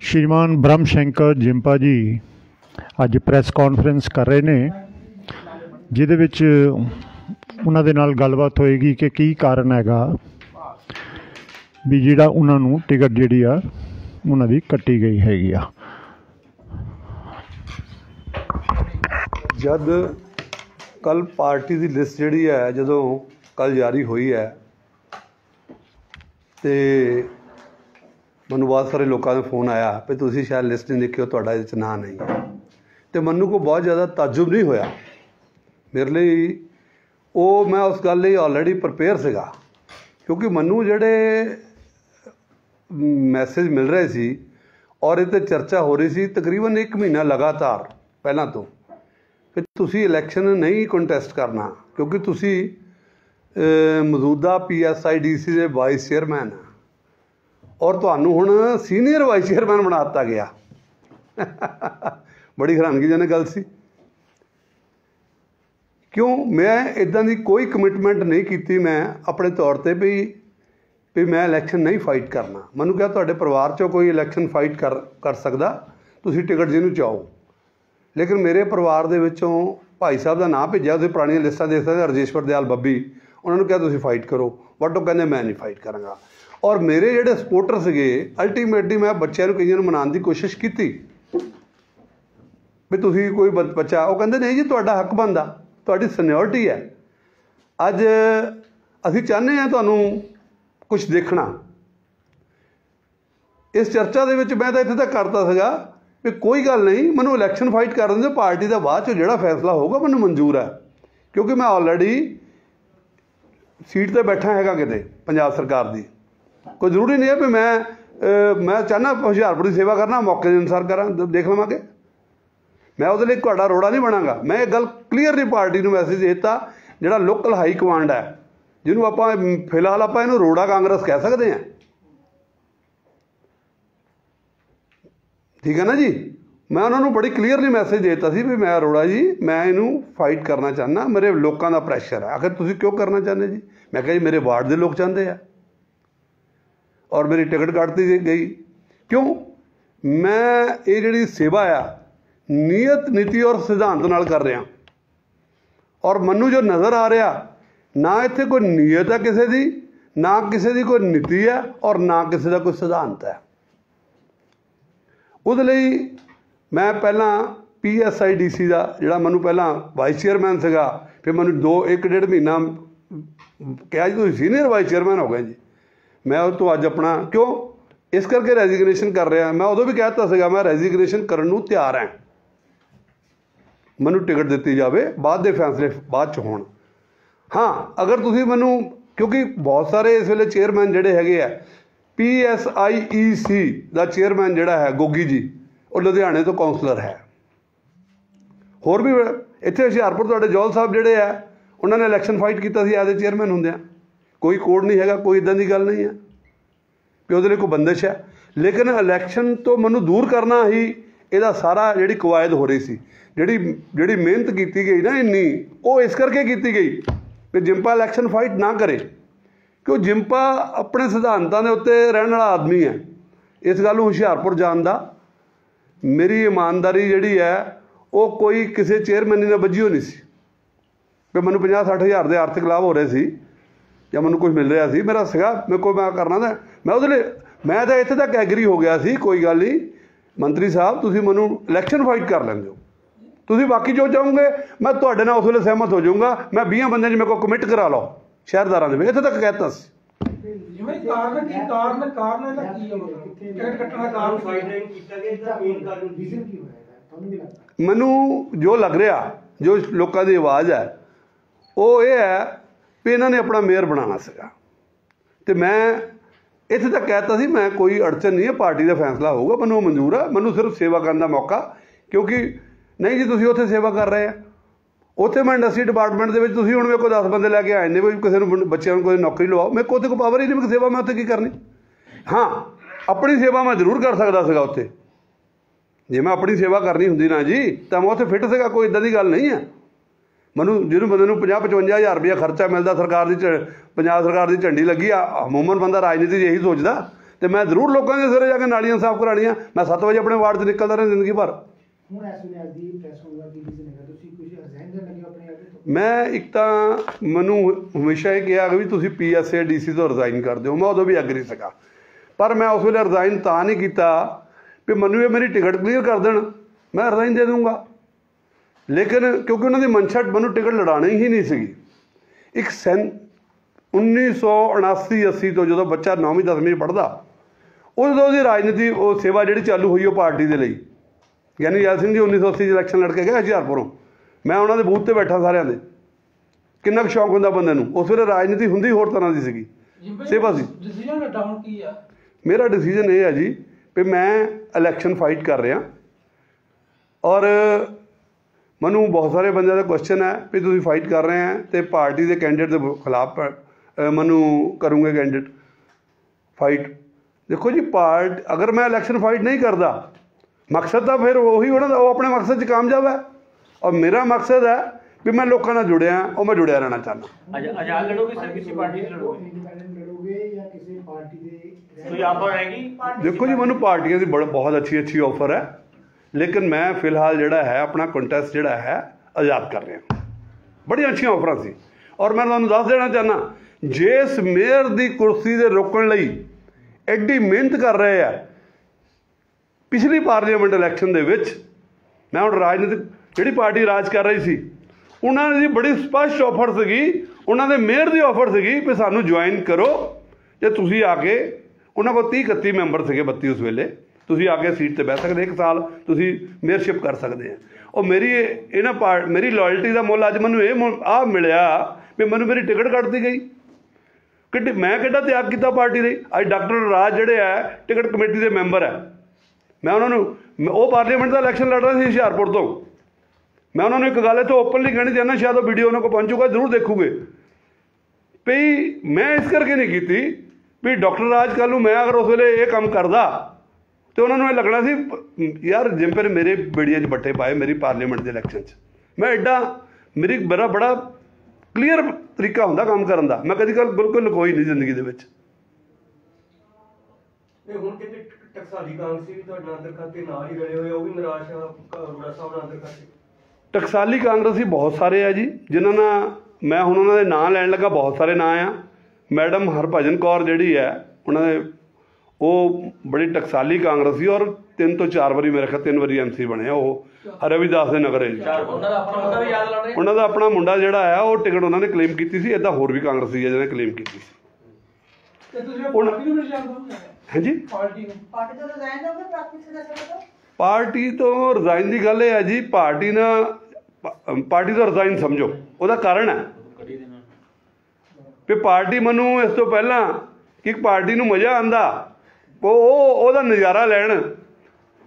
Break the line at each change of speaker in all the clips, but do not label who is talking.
श्रीमान ब्रह्म शंकर जिंपा जी अज press conference कर रहे ने जिहदे विच उन्हां दे नाल गलबात होएगी कि की कारण हैगा भी जिहड़ा उन्हां नूं टिकट जिहड़ी आ उन्हां दी कट्टी गई हैगी आ।
जद कल पार्टी की लिस्ट जिहड़ी है जदों कल जारी हुई है तो मैनूं बहुत सारे लोगों का फोन आया भी तुसीं शायद लिस्ट नहीं देखी, तुहाडा इहदे च नां नहीं, तो मैनूं कोई बहुत ज़्यादा ताजुब नहीं होया। मेरे लिए वो मैं उस गल लई ऑलरेडी प्रिपेयर सीगा, क्योंकि मैनूं जिहड़े मैसेज मिल रहे सी और इस चर्चा हो रही सी तकरीबन 1 महीना लगातार पहलां तो कि तुसी इलैक्शन नहीं कंटैसट करना क्योंकि तुसी मौजूदा PSIDC के वाइस चेयरमैन और तुहानूं हुण सीनियर वाइस चेयरमैन बना दिता गया। बड़ी हैरानगीजनक गल सी। क्यों मैं इदां दी कोई कमिटमेंट नहीं की मैं अपने तौर पर भी मैं इलैक्शन नहीं फाइट करना। मैनूं कहा तुहाडे परिवार चों कोई इलैक्शन फाइट कर सकदा, तुसीं टिकट जिहनूं चाहो, लेकिन मेरे परिवार दे विचों भाई साहब का नाम भेजा, तुसीं पुरानियां लिस्टां देख सकदे, राजेश्वर दयाल बब्बी, उन्होंने कहा तुसीं फाइट करो, बट वो कहंदे मैं नहीं फाइट करांगा। और मेरे जिहड़े सपोर्टर सीगे अल्टीमेटली मैं बच्चों नूं कईयां नूं मनाउण दी कोशिश की भी तुसीं कोई बच्चा, वो कहंदे नहीं जी तुहाडा हक बनदा, तुहाडी सीनियरिटी है। अज असीं चाहुंदे हां तुहानूं कुछ देखना। इस चर्चा दे विच मैं तां इत्थे तक करता सीगा भी कोई गल नहीं, मैनूं इलैक्शन फाइट कर दें, पार्टी का बाद चो जिहड़ा फैसला होगा मैनूं मंजूर है, क्योंकि मैं ऑलरेडी सीट पर बैठा हैगा किते पंजाब सरकार दी। कोई जरूरी नहीं है भी मैं चाहना हुशियारपुर की सेवा करना, मौके के अनुसार करा, देख लवांगे। मैं उहदे लई तुहाडा रोड़ा नहीं बनांगा। मैं एक गल क्लीयरली पार्टी नूं मैसेज देता, जिहड़ा लोकल हाई कमांड है जिन्होंने आप फिलहाल आप इहनूं रोड़ा कांग्रेस कह सकते हैं, ठीक है ना जी। मैं उन्होंने बड़ी क्लीयरली मैसेज देता सी भी मैं अरोड़ा जी मैं इनू फाइट करना चाहना, मेरे लोगों का प्रैशर है। आखिर तुसीं क्यों करना चाहते जी? मैं कहा जी मेरे वार्ड के लोग चाहते हैं और मेरी टिकट कटती गई। क्यों? मैं ये जिहड़ी सेवा आ नीयत नीति और सिद्धांत नाल कर रहा, और मैनूं जो नज़र आ रहा ना इत्थे कोई नीयत है किसी की, ना किसी की कोई नीति है और ना किसी का कोई सिद्धांत है। उहदे लई मैं पहला PSIDC का जिहड़ा मैनूं पहला वाइस चेयरमैन सीगा, फिर मैनूं 1.5 महीना कहा जी तुसीं सीनियर वाइस चेयरमैन हो गए जी। मैं उस तो अज अपना क्यों इस करके रेजिग्नेशन कर रहा। मैं उदों भी कहता सीगा मैं रेजिग्नेशन करन नूं तैयार है, मैनूं टिकट दित्ती जावे, बाद दे फैसले बाद च होण। हाँ अगर तुसीं मैनूं, क्योंकि बहुत सारे इस वेले चेयरमैन जिहड़े हैगे आ, PSIEC का चेयरमैन जिहड़ा है गोगी जी, वो लुधियाने तो कौंसलर है। होर भी इत्थे हुशियारपुर तुहाडे जौहल साहब जिहड़े आ उन्होंने इलैक्शन फाइट किया एज ए चेयरमैन हुंदियां। कोई कोड नहीं हैगा, कोई इदां दी गल नहीं है कि उहदे लई कोई बंदिश है। लेकिन इलैक्शन तो मैनूं दूर करना ही इहदा सारा जिहड़ी कवायद हो रही सी, जिहड़ी मेहनत की गई ना इन्नी, वो इस करके की गई कि जिंपा इलैक्शन फाइट ना करे, क्यों जिंपा अपने सिद्धांतों के उत्ते रहने वाला आदमी है। इस गल नूं हुशियारपुर जाण दा मेरी ईमानदारी जिहड़ी है वो कोई किसी चेयरमैन ने बजी नहीं सी कि मैनूं 50-60 हज़ार के आर्थिक लाभ हो रहे सी या मैनूं कुछ मिल रहा सी, मेरा सीगा मेरे को मैं करना था, मैं उहदे लई मैं तो इत्थे तक एग्री हो गया सी, कोई गल नहीं मंत्री साहब तुसीं मैनूं इलैक्शन फाइट कर लैंदे हो, तुसीं बाकी जो चाहोगे मैं तुहाडे नाल उस वेले सहमत हो जाऊँगा, मैं 20 बंदे मेरे को कमिट करा लो शहरदारां दे, इत्थे तक कहता सी। मैनू जो लग रहा जो लोगों की आवाज़ है वो ये है भी इन्होंने अपना मेयर बनाना सीगा, तो मैं इत्थे तक कहता सी मैं कोई अड़चन नहीं है, पार्टी का फैसला होगा, मैनू मंजूर है, मैनू सिर्फ सेवा करने का मौका, क्योंकि नहीं जी तुसीं उत्थे सेवा कर रहे हैं, उत्थे मैं इंडस्ट्री डिपार्टमेंट के तुसीं हुण मेरे को 10 बंदे लैके आए ने भी किसी बच्चों को कोई नौकरी लवाओ, मेरे को उत्थे कोई पावर ही नहीं, सेवा मैं उत्थे की करनी। हाँ अपनी सेवा मैं जरूर कर सकदा सीगा उत्थे, जे मैं अपनी सेवा करनी हुंदी ना जी तो मैं उत्थे फिट सीगा, कोई इदां दी गल नहीं है। ਮੈਨੂੰ ਜਿਹਨੂੰ ਬੰਦੇ ਨੂੰ 50-55 ਹਜ਼ਾਰ ਰੁਪਇਆ ਖਰਚਾ ਮਿਲਦਾ ਸਰਕਾਰ ਦੀ ਪੰਜਾਬ ਸਰਕਾਰ ਦੀ ਝੰਡੀ ਲੱਗੀ ਆ, ਅਮੂਮਨ ਬੰਦਾ ਰਾਜਨੀਤੀ 'ਚ ਇਹੀ ਸੋਚਦਾ, ਤੇ ਮੈਂ ਜ਼ਰੂਰ ਲੋਕਾਂ ਦੇ ਸਿਰੇ ਜਾ ਕੇ ਨਾਲੀਆਂ ਸਾਫ਼ ਕਰਾਉਣੀਆਂ। ਮੈਂ 7 ਵਜੇ ਆਪਣੇ ਵਾਰਡ 'ਚ ਨਿਕਲਦਾ ਰਿਹਾ ਜ਼ਿੰਦਗੀ ਭਰ। ਮੈਂ ਇੱਕ ਤਾਂ ਮੈਨੂੰ ਹਮੇਸ਼ਾ ਇਹ ਕਿਹਾ ਕਿ ਵੀ ਤੁਸੀਂ PSA DC ਤੋਂ ਰਿਜ਼ਾਈਨ ਕਰ ਦਿਓ। ਮੈਂ ਉਦੋਂ ਵੀ ਐਗਰੀ ਸੀਗਾ, ਪਰ ਮੈਂ ਉਸ ਵੇਲੇ ਰਿਜ਼ਾਈਨ ਤਾਂ ਨਹੀਂ ਕੀਤਾ ਵੀ ਮੈਨੂੰ ਇਹ ਮੇਰੀ ਟਿਕਟ ਕਲੀਅਰ ਕਰ ਦੇਣ, ਮੈਂ ਰਿਜ਼ਾਈਨ ਦੇ ਦੂੰਗਾ। ਲੇਕਿਨ ਕਿਉਂਕਿ ਉਹਨਾਂ ਦੀ ਮਨਸ਼ਾ ਮੈਨੂੰ ਟਿਕਟ ਲੜਾਉਣੀ ਹੀ ਨਹੀਂ ਸੀਗੀ। ਇੱਕ 1979-80 ਤੋਂ ਜਦੋਂ ਬੱਚਾ 9ਵੀਂ 10ਵੀਂ ਪੜ੍ਹਦਾ, ਉਦੋਂ ਉਹਦੀ ਰਾਜਨੀਤੀ ਉਹ ਸੇਵਾ ਜਿਹੜੀ ਚਾਲੂ ਹੋਈ ਉਹ ਪਾਰਟੀ ਦੇ ਲਈ। ਗਿਆਨੀ ਜੈਲ ਸਿੰਘ ਜੀ 1980 'ਚ ਇਲੈਕਸ਼ਨ ਲੜ ਕੇ ਗਏ ਹੁਸ਼ਿਆਰਪੁਰੋਂ, ਮੈਂ ਉਹਨਾਂ ਦੇ ਬੂਥ 'ਤੇ ਬੈਠਾ ਸਾਰਿਆਂ ਦੇ। ਕਿੰਨਾ ਕੁ ਸ਼ੌਂਕ ਹੁੰਦਾ ਬੰਦੇ ਨੂੰ। ਉਸ ਵੇਲੇ ਰਾਜਨੀਤੀ ਹੁੰਦੀ ਹੋਰ ਤਰ੍ਹਾਂ ਦੀ ਸੀਗੀ, ਸੇਵਾ ਸੀ। ਮੇਰਾ ਡਿਸੀਜਨ ਇਹ ਹੈ ਜੀ ਵੀ ਮੈਂ ਇਲੈਕਸ਼ਨ ਫਾਈਟ ਕਰ ਰਿਹਾ, ਔਰ ਮੈਨੂੰ ਬਹੁਤ ਸਾਰੇ ਬੰਦਿਆਂ ਦਾ ਕੁਐਸਚਨ ਹੈ ਵੀ ਤੁਸੀਂ ਫਾਈਟ ਕਰ ਰਹੇ ਹੈ ਅਤੇ ਪਾਰਟੀ ਦੇ ਕੈਂਡੀਡੇਟ ਦੇ ਖਿਲਾਫ ਮੈਨੂੰ ਕਰੂੰਗੇ ਕੈਂਡੀਡੇਟ ਫਾਈਟ। ਦੇਖੋ ਜੀ, ਅਗਰ ਮੈਂ ਇਲੈਕਸ਼ਨ ਫਾਈਟ ਨਹੀਂ ਕਰਦਾ, ਮਕਸਦ ਤਾਂ ਫਿਰ ਉਹੀ ਉਹਨਾਂ ਦਾ, ਉਹ ਆਪਣੇ ਮਕਸਦ 'ਚ ਕਾਮਯਾਬ ਹੈ, ਔਰ ਮੇਰਾ ਮਕਸਦ ਹੈ ਵੀ ਮੈਂ ਲੋਕਾਂ ਨਾਲ ਜੁੜਿਆ, ਉਹ ਮੈਂ ਜੁੜਿਆ ਰਹਿਣਾ ਚਾਹੁੰਦਾ।
ਆਜ਼ਾਦ ਲੜੋਗੇ ਸਰ, ਕਿਸੇ ਪਾਰਟੀ से लड़ोगे या किसी पार्टी से कोई ऑफर आएगी?
देखो जी, मैंने पार्टियां की बहुत अच्छी ऑफर है, लेकिन मैं फिलहाल जोड़ा है अपना कंटेस्ट जोड़ा है आज़ाद कर रहा। बड़ी अच्छी ऑफर सी, और मैं तुहानूं दस देना चाहना, जिस मेयर की कुर्सी से रोकण लई एड्डी मेहनत कर रहे हैं पिछली पार्लीमेंट इलैक्शन दे विच, मैं हुण राजनीतिक जिहड़ी पार्टी राज कर रही सी उन्होंने दी बड़ी स्पष्ट ऑफर सी, उन्होंने मेयर की ऑफर सी भी सानू ज्वाइन करो, तो तुसी आके उन्होंने को 30-31 मैंबर थे 32 उस वेले, तुसी आके सीट पर बह सकते, 1 साल तुसी मेयरशिप कर सकते हैं। और मेरी इन्हां मेरी लॉयल्टी का मुल अज मैनू ये आ मिलिया भी मैनू मेरी टिकट कट दी गई कि मैं कितना त्याग किया पार्टी ਲਈ। अज डॉक्टर राज ਜਿਹੜੇ है टिकट कमेटी के मैंबर है, मैं उन्होंने वो पार्लीमेंट का इलैक्शन लड़ रहा ਸੀ ਹੁਸ਼ਿਆਰਪੁਰ ਤੋਂ। मैं उन्होंने एक गल इतों ओपनली कहनी चाहना, शायद वो वीडियो उन्होंने को पहुँचूगा, जरूर देखोगे भी मैं इस करके नहीं की भी डॉक्टर राज कल मैं अगर उस वेले ये काम करदा तो उन्होंने लगना सी यार जिम्पर मेरे बेड़िया च बट्टे पाए मेरी पार्लीमेंट के इलैक्शन च। मैं एडा मेरा बड़ा क्लीयर तरीका होंदा काम करन दा, मैं कदी गल बिल्कुल लकोई नहीं जिंदगी दे विच।
टकसाली कांग्रेसी भी तुहाडे नाल अंदर खाते नाल ही रले होए, वो भी निराश आ अरोड़ा साहब नाल अंदर खाते।
टकसाली कांग्रेसी बहुत सारे है जी, जिन्होंने मैं हुण उन्होंने नाम लैन लगा, बहुत सारे नाम आ। मैडम हरभजन कौर जिहड़ी है उन्होंने वो बड़ी टकसाली कांग्रेसी, और 3 ਤੋਂ 4 वारी मेरे ख्याल 3 वारी MC बने, वो रविदास के नगर है। उन्होंने अपना मुंडा जिहड़ा है वो टिकट उन्होंने क्लेम की सी, इदा होर भी कांग्रेसी है जिन्हें क्लेम की सी। हाँ जी, पार्टी तो रिजाइन की गल है जी, पार्टी तो रिजाइन समझो, उसका कारण है भी पार्टी मैनू इस तो पहला कि पार्टी नूं मज़ा आंदा वो नज़ारा लैन,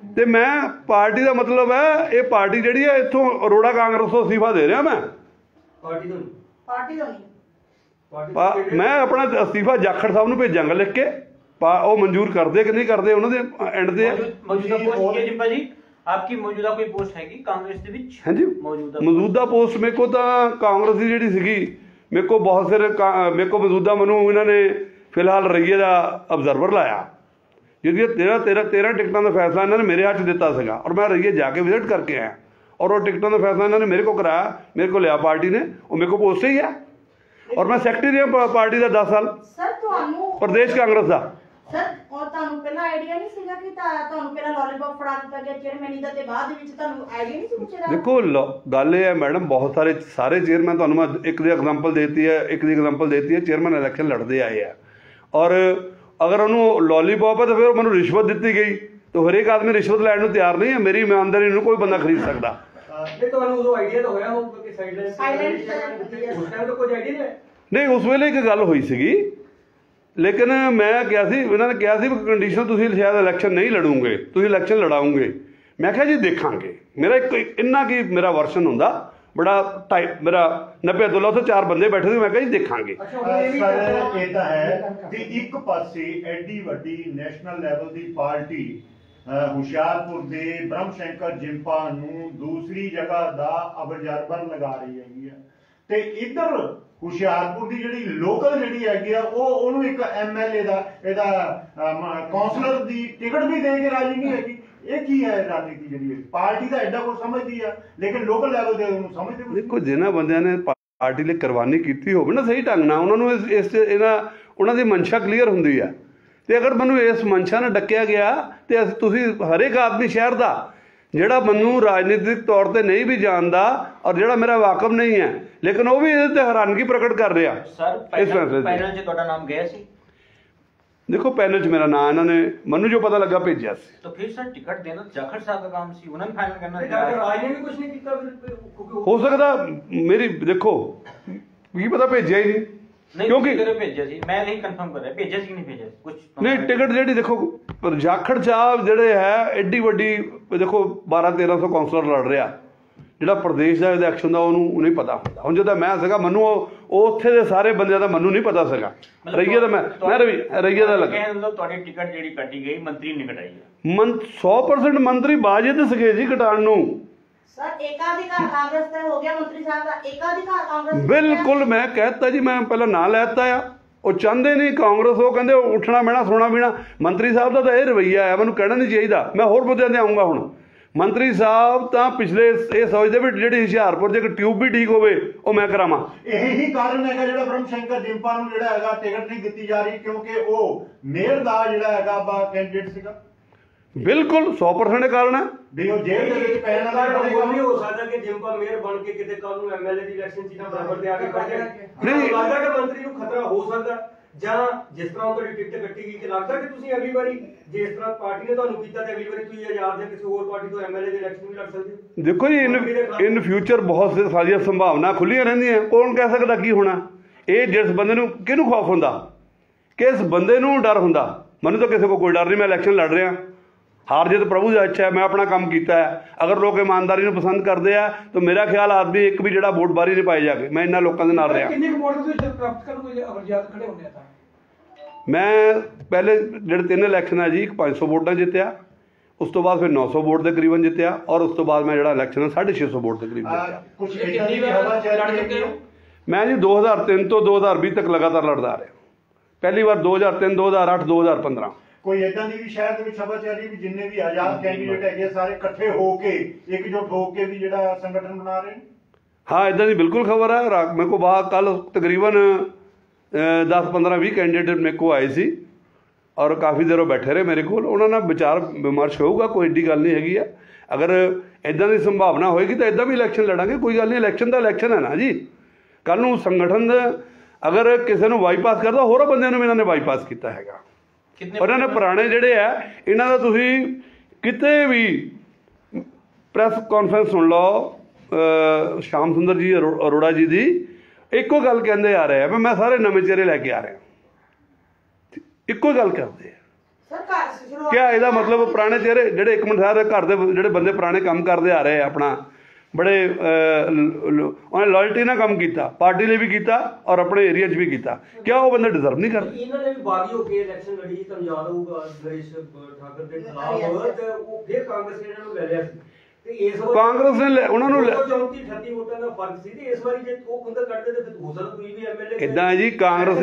तो मैं पार्टी का मतलब है ये पार्टी जिहड़ी है इत्थों अरोड़ा कांग्रेस तो अस्तीफा दे रहा। मैं अपना अस्तीफा जाखड़ साहब नूं भेजांगा लिख के, वो मंजूर करते कि नहीं करते उन्होंने एंड दे।
आपकी मौजूदा कोई पोस्ट हैगी कांग्रेस दे विच?
हाँ जी, मौजूदा पोस्ट मेरे को तो कांग्रेस की जिहड़ी सीगी मेरे को बहुत सारे मेरे को मौजूदा मैनू इन्होंने फिलहाल रईए का ऑब्जर्वर लाया, जिहदी 13 टिकटों का फैसला इन्होंने मेरे हाथ दिता सीगा, और मैं रईए जाके विजिट करके आया, और वो टिकटों का फैसला इन्होंने मेरे को कराया, मेरे को लिया पार्टी ने, वो मेरे को पोस्ट ही है, और मैं सैकटरी रहा पार्टी का 10 साल प्रदेश कांग्रेस का।
सर और ਤੁਹਾਨੂੰ ਪਹਿਲਾਂ ਆਈਡੀਆ ਨਹੀਂ ਸੀਗਾ ਕਿ ਤੁਹਾਨੂੰ ਪਹਿਲਾਂ ਲੋਲੀਪੌਪ ਫੜਾ ਦਿੱਤਾ ਗਿਆ ਚੇਅਰਮੈਨੀ ਦਾ, ਤੇ ਬਾਅਦ ਵਿੱਚ ਤੁਹਾਨੂੰ ਆਈਡੀਆ ਨਹੀਂ ਸੀ ਪੁੱਛਿਆ?
देखो गल ये है मैडम, बहुत सारे चेयरमैन ਤੁਹਾਨੂੰ मैं एक दी एग्जांपल देती है, एक दी एग्जांपल देती है, चेयरमैन इलैक्शन लड़ते आए हैं, और अगर उन्होंने लॉलीपॉप है तो फिर मैंने रिश्वत दी गई, तो हरेक आदमी रिश्वत लैण नूं तैयार नहीं है, मेरी ईमानदारी नूं कोई बंदा खरीद सकता नहीं। उस वेले एक गल हुई सीगी, लेकिन मैं क्या सी, इन्होंने कहा सी कंडीशन तुसीं शायद इलैक्शन नहीं लड़ोगे, तुसीं इलैक्शन लड़ाओगे। मैं कहा जी देखांगे, मेरा एक इन्ना की मेरा वर्शन होंदा बड़ा टाइप, मेरा 90 अब्दुल्ला तो 4 बंदे बैठे थे, मैं कहा जी देखांगे।
सर ये है कि एक पासे एडी वड्डी नैशनल लैवल की पार्टी ਹੁਸ਼ਿਆਰਪੁਰ ਦੇ ਬ੍ਰਹਮ ਸ਼ੰਕਰ ਜਿੰਪਾ ਨੂੰ ਦੂਸਰੀ ਜਗ੍ਹਾ ਦਾ ਅਬਜ਼ਰਵਰ ਲਗਾ ਰਹੀ ਹੈਗੀ ਆ, ਤੇ ਇੱਧਰ ਹੁਸ਼ਿਆਰਪੁਰ ਦੀ ਜਿਹੜੀ ਲੋਕਲ ਜਿਹੜੀ ਹੈਗੀ ਆ ਉਹਨੂੰ ਇੱਕ MLA ਦਾ ਇਹਦਾ ਕੌਂਸਲਰ ਦੀ ਟਿਕਟ ਵੀ ਦੇ ਕੇ ਰਾਜੀ ਨਹੀਂ ਹੈਗੀ। ਇਹ ਕੀ ਹੈ ਰਾਜਨੀਤੀ ਜਿਹੜੀ ਹੈ? ਪਾਰਟੀ ਤਾਂ ਐਡਾ ਕੁਝ ਸਮਝਦੀ ਆ ਲੇਕਿਨ ਲੋਕਲ ਲੈਵਲ ਦੇ ਉਹਨੂੰ ਸਮਝਦੇ ਕੁਛ ਨਹੀਂ।
ਦੇਖੋ ਜਿਨ੍ਹਾਂ ਬੰਦਿਆਂ ਨੇ ਪਾਰਟੀ ਲਈ ਕੁਰਬਾਨੀ ਕੀਤੀ ਹੋਵੇ ਨਾ ਸਹੀ ਢੰਗ ਨਾਲ, ਉਹਨਾਂ ਨੂੰ ਇਸ ਉਹਨਾਂ ਦੀ ਮਨਸ਼ਾ ਕਲੀਅਰ ਹੁੰਦੀ ਆ। ਤੇ ਅਗਰ ਮੈਨੂੰ ਇਸ ਮਨਸ਼ਾ ਨਾਲ ਡੱਕਿਆ ਗਿਆ ਤੇ ਤੁਸੀਂ ਹਰੇਕ ਆਦਮੀ ਸ਼ਹਿਰ ਦਾ ਜਿਹੜਾ ਮੈਨੂੰ ਰਾਜਨੀਤਿਕ ਤੌਰ ਤੇ ਨਹੀਂ ਵੀ ਜਾਣਦਾ ਔਰ ਜਿਹੜਾ ਮੇਰਾ ਵਾਕਫ ਨਹੀਂ ਹੈ ਲੇਕਿਨ ਉਹ ਵੀ ਇਹਦੇ ਤੇ ਹੈਰਾਨਗੀ ਪ੍ਰਗਟ ਕਰ ਰਿਹਾ।
ਸਰ ਪੈਨਲ 'ਚ ਤੁਹਾਡਾ ਨਾਮ ਗਿਆ ਸੀ?
देखो पैनल च मेरा नाम इन्होंने मनु जो पता लगा भेजा सी।
तो फिर सर टिकट देना जाखड़ साहब का काम सी, उन्होंने फाइनल करना
राज ने भी कुछ नहीं किया।
हो सकता मेरी देखो की पता भेजा ही नहीं क्योंकि
भेजा सी, मैं नहीं कंफर्म कर रहा भेजा सी नहीं भेजा कुछ
नहीं। टिकट जी देखो जाखड़ साहब जेडे है एडी वड्डी देखो 1200-1300 कौंसलर लड़ रहा, ਜਿਹੜਾ ਪ੍ਰਦੇਸ਼ ਦਾ ਇਲੈਕਸ਼ਨ ਦਾ ਉਹਨੂੰ ਨਹੀਂ ਪਤਾ ਹੁੰਦਾ। ਹੁਣ ਜਦੋਂ ਮੈਂ ਸੀਗਾ ਮੈਨੂੰ ਉਹ ਉੱਥੇ ਦੇ ਸਾਰੇ ਬੰਦਿਆਂ ਦਾ ਮੈਨੂੰ ਨਹੀਂ ਪਤਾ ਸੀਗਾ। ਰਈਏ ਦਾ ਮੈਂ ਰਈਏ ਦਾ ਲੱਗਾ
ਤੁਹਾਡੀ ਟਿਕਟ ਜਿਹੜੀ ਕੱਟੀ ਗਈ ਮੰਤਰੀ ਨੇ ਕਟਾਈ ਹੈ।
100% ਮੰਤਰੀ ਬਾਜੇ ਸੀਗੇ ਜੀ ਕਟਾਣ ਨੂੰ।
ਸਰ ਏਕਾਧਿਕਾਰ ਕਾਂਗਰਸ ਦਾ ਹੋ ਗਿਆ ਮੰਤਰੀ ਸਾਹਿਬ ਦਾ ਏਕਾਧਿਕਾਰ ਕਾਂਗਰਸ
ਬਿਲਕੁਲ ਮੈਂ ਕਹਿਤਾ ਜੀ, ਮੈਂ ਪਹਿਲਾਂ ਨਾਂ ਲੈ ਦਿੱਤਾ ਆ। ਉਹ ਚਾਹੁੰਦੇ ਨਹੀਂ ਕਾਂਗਰਸ, ਉਹ ਕਹਿੰਦੇ ਉੱਠਣਾ ਬਹਿਣਾ ਸੋਣਾ ਪੀਣਾ। ਮੰਤਰੀ ਸਾਹਿਬ ਦਾ ਤਾਂ ਇਹ ਰਵੱਈਆ ਹੈ, ਮੈਨੂੰ ਕਹਿਣਾ ਨਹੀਂ ਚਾਹੀਦਾ। ਮੈਂ ਹੋਰ ਮੁੱਦਿਆਂ ਤੇ ਆਊਂਗਾ। ਹੁਣ ਮੰਤਰੀ ਸਾਹਿਬ ਤਾਂ ਪਿਛਲੇ ਇਹ ਸੋਚਦੇ ਵੀ ਜਿਹੜੀ ਹੁਸ਼ਿਆਰਪੁਰ 'ਚ ਇੱਕ ਟਿਊਬ ਵੀ ਠੀਕ ਹੋਵੇ ਉਹ ਮੈਂ ਕਰਾਵਾਂ।
ਇਹੀ ਕਾਰਨ ਹੈਗਾ ਜਿਹੜਾ ਬ੍ਰਹਮ ਸ਼ੰਕਰ ਜਿੰਪਾ ਨੂੰ ਜਿਹੜਾ ਹੈਗਾ ਟਿਕਟ ਨਹੀਂ ਦਿੱਤੀ ਜਾ ਰਹੀ, ਕਿਉਂਕਿ ਉਹ ਮੇਅਰ ਦਾ ਜਿਹੜਾ ਹੈਗਾ ਕੈਂਡੀਡੇਟ ਸੀਗਾ।
ਬਿਲਕੁਲ 100% ਕਾਰਨ ਹੈ
ਵੀ ਉਹ ਜੇਲ੍ਹ ਦੇ ਵਿੱਚ ਪੈਣ ਵਾਲਾ
ਉਹ ਵੀ ਹੋ ਸਕਦਾ ਕਿ ਜਿੰਪਾ ਮੇਅਰ ਬਣ ਕੇ ਕਿਤੇ ਕੱਲ ਨੂੰ MLA ਦੀ ਇਲੈਕਸ਼ਨ 'ਚ ਨਾ ਬਰਾਬਰ ਤੇ ਆ ਕੇ ਖੜ ਜਾਏ।
ਨਹੀਂ
ਲੱਗਦਾ ਕਿ ਮੰਤਰੀ ਨੂੰ ਖਤਰਾ ਹੋ ਸਕਦਾ, ਜਾਂ ਜਿਸ ਤਰ੍ਹਾਂ ਤੁਹਾਡੀ ਟਿਕਟ ਕੱਟੀ ਗਈ ਕਿ ਲੱਗਦਾ ਕਿ ਤੁਸੀਂ ਅਗਲੀ ਵਾਰੀ ਜਿਸ ਤਰ੍ਹਾਂ ਪਾਰਟੀ ਨੇ ਤੁਹਾਨੂੰ ਕੀਤਾ ਤੇ ਅਗਲੀ ਵਾਰੀ ਤੁਸੀਂ ਆਜ਼ਾਦ ਜਾਂ ਕਿਸੇ ਹੋਰ ਪਾਰਟੀ ਤੋਂ MLA ਦੀ ਇਲੈਕਸ਼ਨ ਵੀ ਲੜ ਸਕਦੇ ਹੋ।
ਦੇਖੋ ਜੀ ਇਨ ਫਿਊਚਰ ਬਹੁਤ ਸਾਰੀਆਂ ਸੰਭਾਵਨਾ ਖੁੱਲੀਆਂ ਰਹਿੰਦੀਆਂ। ਕੌਣ ਕਹਿ ਸਕਦਾ ਕੀ ਹੋਣਾ। ਇਹ ਜਿਸ ਬੰਦੇ ਨੂੰ ਕਿਹਨੂੰ ਖੌਫ ਹੁੰਦਾ, ਕਿਸ ਬੰਦੇ ਨੂੰ ਡਰ ਹੁੰਦਾ। ਮੈਨੂੰ ਤਾਂ ਕਿਸੇ ਕੋਲ ਕੋਈ ਡਰ ਨਹੀਂ। ਮੈਂ ਇਲੈਕਸ਼ਨ ਲੜ ਰਿਹਾ, ਹਾਰ ਜਿੱਤ ਪ੍ਰਭੂ ਦਾ ਇੱਛਾ ਹੈ। ਮੈਂ ਆਪਣਾ ਕੰਮ ਕੀਤਾ ਹੈ। ਅਗਰ ਲੋਕ ਇਮਾਨਦਾਰੀ ਨੂੰ ਪਸੰਦ ਕਰਦੇ ਆ ਤਾਂ ਮੇਰਾ ਖਿਆਲ ਆਦਮੀ ਇੱਕ ਵੀ ਜਿਹੜਾ ਵੋਟ ਬਾਰੀ ਨਹੀਂ ਪਾਏ ਜਾ ਕੇ। ਮੈਂ ਇਹਨਾਂ ਲੋਕਾਂ ਦੇ ਨਾਲ ਰਿਹਾ।
ਕਿੰਨੇ ਵੋਟ ਤੁਸੀਂ ਪ੍ਰਾਪਤ ਕਰਨ ਕੋਈ ਆਜ਼ਾਦ ਖੜੇ ਹੁੰਦੇ ਆ ਤਾਂ?
ਮੈਂ ਪਹਿਲੇ ਜਿਹੜੇ 3 ਇਲੈਕਸ਼ਨ ਹੈ ਜੀ 500 ਵੋਟਾਂ ਜਿੱਤਿਆ, ਉਸ ਤੋਂ ਬਾਅਦ ਫਿਰ 900 ਵੋਟ ਦੇ ਕਰੀਬਨ ਜਿੱਤਿਆ ਔਰ ਉਸ ਤੋਂ ਬਾਅਦ ਮੈਂ ਜਿਹੜਾ ਇਲੈਕਸ਼ਨ ਹੈ 650 ਵੋਟ ਦੇ ਕਰੀਬ ਜਿੱਤਿਆ।
ਕੁਝ ਕਿੰਨੀ ਵਾਰ ਲੜ ਚੁੱਕੇ ਹੋ?
ਮੈਂ ਜੀ 2003 ਤੋਂ 2020 ਤੱਕ ਲਗਾਤਾਰ ਲੜਦਾ ਆ ਰਿਹਾ। ਪਹਿਲੀ ਵਾਰ 2003, 2008, 2015।
ਕੋਈ ਇਦਾਂ ਦੀ ਵੀ ਸ਼ਹਿਰ ਦੇ ਵਿੱਚ ਖਬਰ ਚੱਲ ਰਹੀ ਵੀ ਜਿੰਨੇ ਵੀ ਆਜ਼ਾਦ ਕੈਂਡੀਡੇਟ ਹੈਗੇ ਸਾਰੇ ਇਕੱਠੇ ਹੋ ਕੇ ਇਕਜੁੱਟ ਹੋ ਕੇ ਵੀ ਜਿਹੜਾ ਸੰਗਠਨ ਬਣਾ ਰਹੇ ਨੇ?
ਹਾਂ ਇਦਾਂ ਦੀ ਬਿਲਕੁਲ ਖਬਰ ਹੈ। ਮੇਰੇ ਕੋਲ ਬਾਅਦ ਕੱਲ ਤਕਰੀਬਨ 10-15-20 ਕੈਂਡੀਡੇਟ ਮੇਰੇ ਕੋਲ ਆਏ ਸੀ ਔਰ ਕਾਫੀ ਦੇਰੋਂ ਬੈਠੇ ਰਹੇ ਮੇਰੇ ਕੋਲ। ਉਹਨਾਂ ਨਾਲ ਵਿਚਾਰ ਵਿਮਰਸ਼ ਹੋਊਗਾ, ਕੋਈ ਏਡੀ ਗੱਲ ਨਹੀਂ ਹੈਗੀ ਆ। ਅਗਰ ਇਦਾਂ ਦੀ ਸੰਭਾਵਨਾ ਹੋਏਗੀ ਤਾਂ ਇਦਾਂ ਵੀ ਇਲੈਕਸ਼ਨ ਲੜਾਂਗੇ, ਕੋਈ ਗੱਲ ਨਹੀਂ। ਇਲੈਕਸ਼ਨ ਦਾ ਇਲੈਕਸ਼ਨ ਹੈ ਨਾ ਜੀ। ਕੱਲ ਨੂੰ ਸੰਗਠਨ ਅਗਰ ਕਿਸੇ ਨੂੰ ਬਾਈਪਾਸ ਕਰਦਾ, ਹੋਰਾਂ ਬੰਦਿਆਂ ਨੂੰ ਇਹਨਾਂ ਨੇ ਬਾਈਪਾਸ ਕੀਤਾ ਹੈਗਾ। ਉਹਨਾਂ ਨੇ ਪੁਰਾਣੇ ਜਿਹੜੇ ਆ ਇਹਨਾਂ ਦਾ ਤੁਸੀਂ ਕਿਤੇ ਵੀ ਪ੍ਰੈਸ ਕਾਨਫਰੰਸ ਸੁਣ ਲਓ ਸ਼ਾਮ ਸੁੰਦਰ ਜੀ ਅਰੋੜਾ ਜੀ ਦੀ, ਇੱਕੋ ਗੱਲ ਕਹਿੰਦੇ ਆ ਰਹੇ ਆ ਵੀ ਮੈਂ ਸਾਰੇ ਨਵੇਂ ਚਿਹਰੇ ਲੈ ਕੇ ਆ ਰਿਹਾ। ਇੱਕੋ ਗੱਲ ਕਰਦੇ ਆ। ਕਿਆ ਇਹਦਾ ਮਤਲਬ ਪੁਰਾਣੇ ਚਿਹਰੇ ਜਿਹੜੇ ਇੱਕ ਮਿੰਟ ਸਾਰੇ ਘਰ ਦੇ ਜਿਹੜੇ ਬੰਦੇ ਪੁਰਾਣੇ ਕੰਮ ਕਰਦੇ ਆ ਰਹੇ ਆ ਆਪਣਾ ਬੜੇ ਉਹਨੇ ਲਾਇਲਟੀ ਨਾਲ ਕੰਮ ਕੀਤਾ, ਪਾਰਟੀ ਲਈ ਵੀ ਕੀਤਾ ਔਰ ਆਪਣੇ ਏਰੀਆ 'ਚ ਵੀ ਕੀਤਾ। ਕਿਆ ਉਹ ਬੰਦੇ ਡਿਜ਼ਰਵ ਨਹੀਂ ਕਰਦੇ?
ਇਹਨਾਂ ਨੇ ਵੀ ਬਾਗੀ ਹੋ ਕੇ ਇਲੈਕਸ਼ਨ ਲੜੀ, ਤੁਹਾਨੂੰ ਯਾਦ ਹੋਊਗਾ ਨਰੇਸ਼ ਠਾਕਰ ਦੇ ਖਿਲਾਫ, ਤੇ ਉਹ ਫਿਰ ਕਾਂਗਰਸ ਨੇ ਇਹਨਾਂ ਨੂੰ ਲੈ ਲਿਆ ਸੀ। ਤੇ ਇਸ ਵਾਰ
ਕਾਂਗਰਸ ਨੇ ਉਹਨਾਂ ਨੂੰ
34-38 ਵੋਟਾਂ ਦਾ ਫਰਕ ਸੀ। ਤੇ ਇਸ ਵਾਰੀ ਜੇ ਉਹ ਖੁੰਦਾ ਕੱਢਦੇ ਤੇ ਹੋ ਸਕਦਾ ਤੁਸੀਂ ਵੀ MLA
ਇਦਾਂ ਹੈ ਜੀ। ਕਾਂਗਰਸ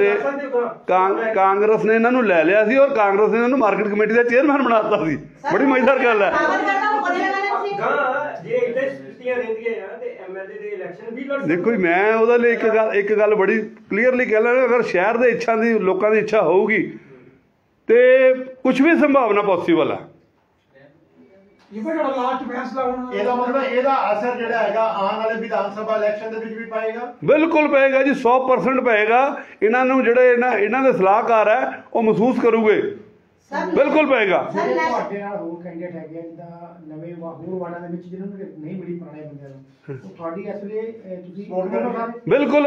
ਨੇ ਇਹਨਾਂ ਨੂੰ ਲੈ ਲਿਆ ਸੀ ਔਰ ਕਾਂਗਰਸ ਨੇ ਇਹਨਾਂ ਨੂੰ ਮਾਰਕੀਟ ਕਮੇਟੀ ਦਾ ਚੇਅਰਮੈਨ ਬਣਾ ਦਿੱਤਾ ਸੀ। ਬੜੀ ਮਜ਼ੇਦਾਰ ਗੱਲ ਹੈ।
ਜੇ ਇੱਥੇ ਸਥਿਤੀਆਂ ਰਹਿੰਦੀਆਂ ਆ ਤੇ MLA ਦੇ ਇਲੈਕਸ਼ਨ ਵੀ ਲੜ ਸਕਦੇ।
ਦੇਖੋ ਮੈਂ ਉਹਦੇ ਲਈ ਇੱਕ ਗੱਲ ਬੜੀ ਕਲੀਅਰਲੀ ਕਹਿ ਲੈਣਾ, ਅਗਰ ਸ਼ਹਿਰ ਦੇ ਇੱਛਾ ਦੀ ਲੋਕਾਂ ਦੀ ਇੱਛਾ ਹੋਊਗੀ ਤੇ ਕੁਝ ਵੀ ਸੰਭਾਵਨਾ ਪੋਸੀਬਲ ਹੈ।
ਇਹਦਾ ਮਤਲਬ ਇਹਦਾ ਅਸਰ ਜਿਹੜਾ ਹੈਗਾ ਆਉਣ ਵਾਲੇ ਵਿਧਾਨ ਸਭਾ ਇਲੈਕਸ਼ਨ ਦੇ ਵਿੱਚ ਵੀ ਪਾਏਗਾ?
ਬਿਲਕੁਲ ਪਏਗਾ ਜੀ, 100% ਪਏਗਾ। ਇਹਨਾਂ ਨੂੰ ਜਿਹੜੇ ਇਹਨਾਂ ਦੇ ਸਲਾਹਕਾਰ ਹੈ ਉਹ ਮਹਿਸੂਸ ਕਰੂਗੇ। ਬਿਲਕੁਲ ਪਏਗਾ।
ਤੁਹਾਡੇ ਨਾਲ ਹੋਰ ਕੈਂਡੀਡੇਟ ਹੈਗੇ ਜਿੱਦਾਂ ਨਵੇਂ ਹੋਰ ਵਾਰਡਾਂ ਦੇ ਵਿੱਚ ਜਿਹਨਾਂ ਨੂੰ ਨਹੀਂ ਮਿਲੀ ਪੁਰਾਣੇ ਬੰਦਿਆਂ ਨੂੰ, ਉਹ ਤੁਹਾਡੀ ਇਸ ਵੇਲੇ ਤੁਸੀਂ ਸਪੋਰਟ ਕਰੋਗੇ?
ਬਿਲਕੁਲ